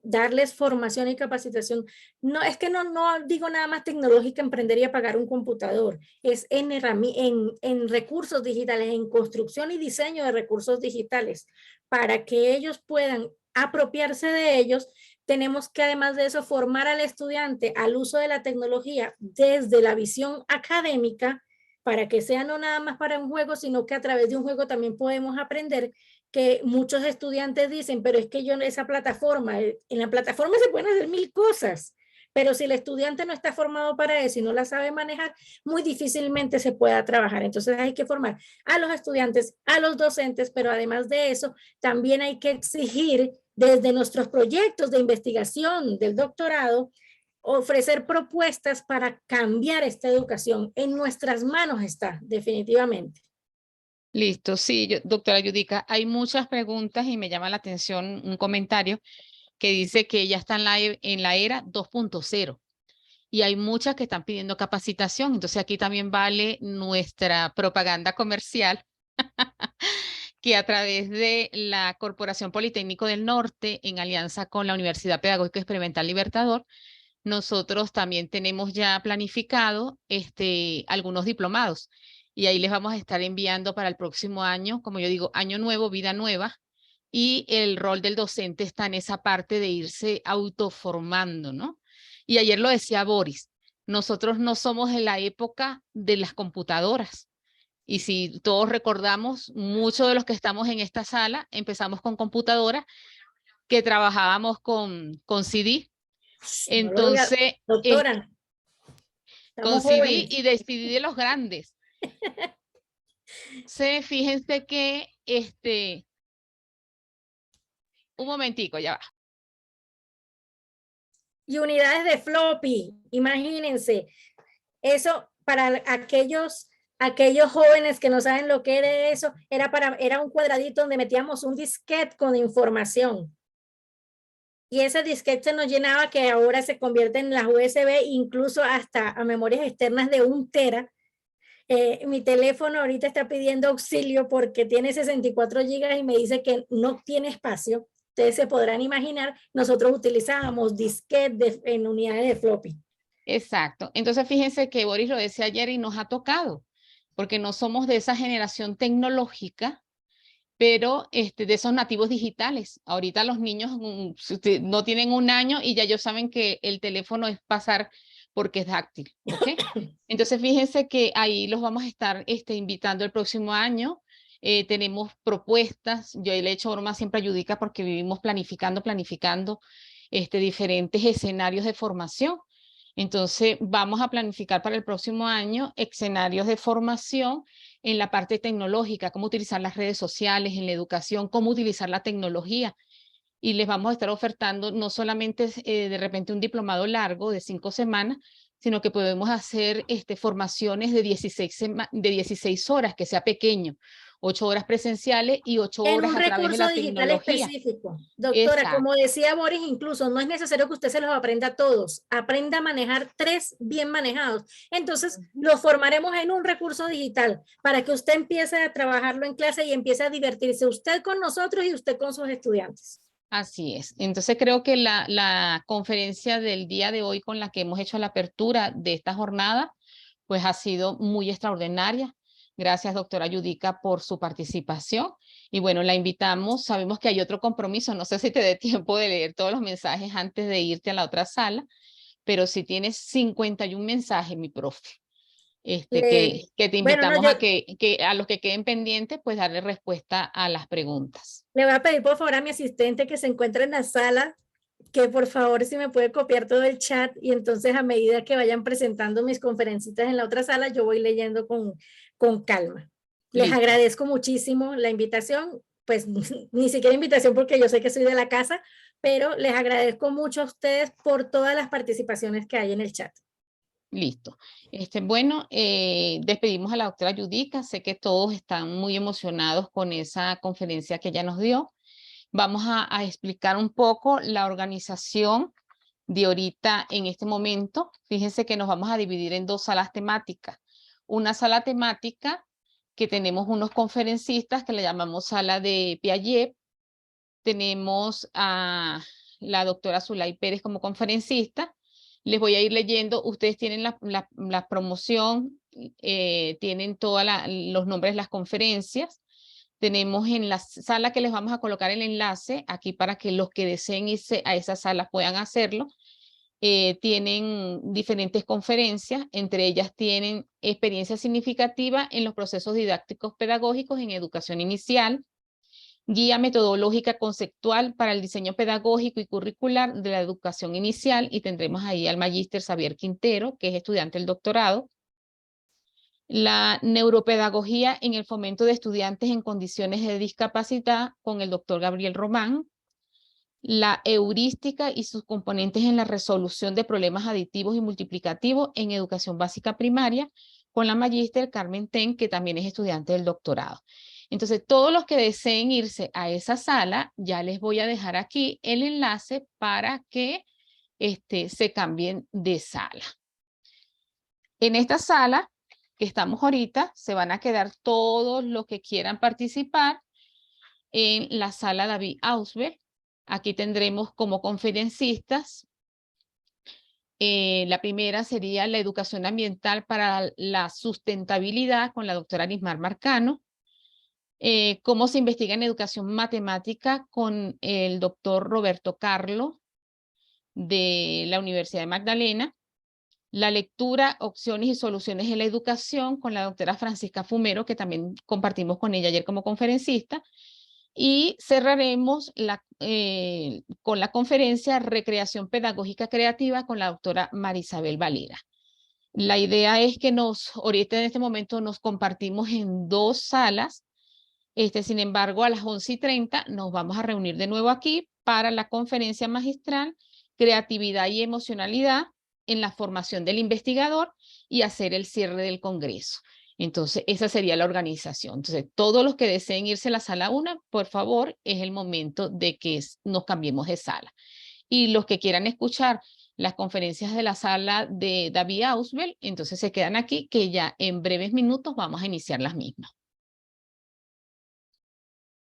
Speaker 2: darles formación y capacitación. No, es que no digo nada más tecnológica, emprender y apagar un computador. Es en recursos digitales, en construcción y diseño de recursos digitales. Para que ellos puedan apropiarse de ellos, tenemos que además de eso formar al estudiante al uso de la tecnología desde la visión académica, para que sea no nada más para un juego, sino que a través de un juego también podemos aprender, que muchos estudiantes dicen, pero es que yo en esa plataforma, en la plataforma se pueden hacer 1000 cosas, pero si el estudiante no está formado para eso y no la sabe manejar, muy difícilmente se pueda trabajar. Entonces hay que formar a los estudiantes, a los docentes, pero además de eso, también hay que exigir desde nuestros proyectos de investigación del doctorado, ofrecer propuestas para cambiar esta educación. En nuestras manos está, definitivamente.
Speaker 1: Listo, sí, doctora Yudica, hay muchas preguntas y me llama la atención un comentario que dice que ya está en la era 2.0 y hay muchas que están pidiendo capacitación. Entonces aquí también vale nuestra propaganda comercial que a través de la Corporación Politécnico del Norte, en alianza con la Universidad Pedagógica Experimental Libertador, nosotros también tenemos ya planificado algunos diplomados y ahí les vamos a estar enviando para el próximo año, como yo digo, año nuevo, vida nueva, y el rol del docente está en esa parte de irse autoformando, ¿no? Y ayer lo decía Boris, nosotros no somos en la época de las computadoras. Y si todos recordamos, muchos de los que estamos en esta sala empezamos con computadoras que trabajábamos con CD. Entonces,
Speaker 2: doctora,
Speaker 1: con
Speaker 2: estamos
Speaker 1: CD
Speaker 2: jóvenes.
Speaker 1: y de CD de los grandes. Fíjense que, un momentico, ya va.
Speaker 2: Y unidades de floppy, imagínense. Eso para aquellos jóvenes que no saben lo que era eso, era un cuadradito donde metíamos un disquete con información. Y ese disquete se nos llenaba, que ahora se convierte en las USB, incluso hasta a memorias externas de 1 tera. Mi teléfono ahorita está pidiendo auxilio porque tiene 64 gigas y me dice que no tiene espacio. Ustedes se podrán imaginar, nosotros utilizábamos disquete en unidades de floppy.
Speaker 1: Exacto. Entonces, fíjense que Boris lo decía ayer y nos ha tocado, porque no somos de esa generación tecnológica, pero de esos nativos digitales. Ahorita los niños no tienen 1 año y ya ellos saben que el teléfono es pasar porque es táctil, ¿ok? Entonces, fíjense que ahí los vamos a estar invitando el próximo año. Tenemos propuestas. Yo le he hecho broma siempre a Yudica porque vivimos planificando diferentes escenarios de formación. Entonces, vamos a planificar para el próximo año escenarios de formación en la parte tecnológica, cómo utilizar las redes sociales, en la educación, cómo utilizar la tecnología. Y les vamos a estar ofertando no solamente de repente un diplomado largo de 5 semanas, sino que podemos hacer formaciones de 16 horas, que sea pequeño, 8 horas presenciales y 8
Speaker 2: En
Speaker 1: horas
Speaker 2: un
Speaker 1: a través de
Speaker 2: recurso
Speaker 1: la
Speaker 2: digital
Speaker 1: tecnología.
Speaker 2: específico. Doctora,
Speaker 1: Exacto.
Speaker 2: como decía Boris, incluso no es necesario que usted se los aprenda todos. Aprenda a manejar 3 bien manejados. Entonces, los formaremos en un recurso digital para que usted empiece a trabajarlo en clase y empiece a divertirse usted con nosotros y usted con sus estudiantes.
Speaker 1: Así es. Entonces creo que la conferencia del día de hoy con la que hemos hecho la apertura de esta jornada, pues ha sido muy extraordinaria. Gracias, doctora Yudica, por su participación. Y bueno, la invitamos. Sabemos que hay otro compromiso. No sé si te dé tiempo de leer todos los mensajes antes de irte a la otra sala, pero si tienes 51 mensajes, mi profe, que te invitamos
Speaker 2: Bueno, no,
Speaker 1: a que a los que queden pendientes, pues darle respuesta a las preguntas.
Speaker 2: le voy a pedir por favor a mi asistente que se encuentre en la sala, que por favor si me puede copiar todo el chat y entonces a medida que vayan presentando mis conferencitas en la otra sala, yo voy leyendo con calma. Les
Speaker 1: Listo.
Speaker 2: agradezco muchísimo la invitación, pues ni siquiera invitación porque yo sé que soy de la casa, pero les agradezco mucho a ustedes por todas las participaciones que hay en el chat.
Speaker 1: Listo. Bueno, despedimos a la doctora Yudica. Sé que todos están muy emocionados con esa conferencia que ella nos dio. Vamos a explicar un poco la organización de ahorita en este momento. Fíjense que nos vamos a dividir en 2 salas temáticas. Una sala temática que tenemos unos conferencistas que le llamamos sala de Piaget. Tenemos a la doctora Zulay Pérez como conferencista. Les voy a ir leyendo, ustedes tienen la promoción, tienen todos los nombres de las conferencias. Tenemos en la sala que les vamos a colocar el enlace aquí para que los que deseen irse a esa sala puedan hacerlo. Tienen diferentes conferencias, entre ellas tienen experiencia significativa en los procesos didácticos pedagógicos en educación inicial, guía metodológica conceptual para el diseño pedagógico y curricular de la educación inicial, y tendremos ahí al magíster Xavier Quintero, que es estudiante del doctorado. La neuropedagogía en el fomento de estudiantes en condiciones de discapacidad con el doctor Gabriel Román. La heurística y sus componentes en la resolución de problemas aditivos y multiplicativos en educación básica primaria, con la magíster Carmen Ten, que también es estudiante del doctorado. Entonces, todos los que deseen irse a esa sala, ya les voy a dejar aquí el enlace para que se cambien de sala. En esta sala que estamos ahorita, se van a quedar todos los que quieran participar en la sala David Ausberg. Aquí tendremos como conferencistas, la primera sería la educación ambiental para la sustentabilidad con la doctora Nismar Marcano. Cómo se investiga en educación matemática con el doctor Roberto Carlo de la Universidad de Magdalena. La lectura, opciones y soluciones en la educación con la doctora Francisca Fumero, que también compartimos con ella ayer como conferencista. Y cerraremos con la conferencia Recreación Pedagógica Creativa con la doctora Marisabel Valera. La idea es que ahorita en este momento nos compartimos en 2 salas. Sin embargo, a las 11:30 nos vamos a reunir de nuevo aquí para la conferencia magistral Creatividad y Emocionalidad en la formación del investigador y hacer el cierre del congreso. Entonces, esa sería la organización. Entonces, todos los que deseen irse a la sala 1, por favor, es el momento de que nos cambiemos de sala. Y los que quieran escuchar las conferencias de la sala de David Ausberg, entonces se quedan aquí, que ya en breves minutos vamos a iniciar las mismas.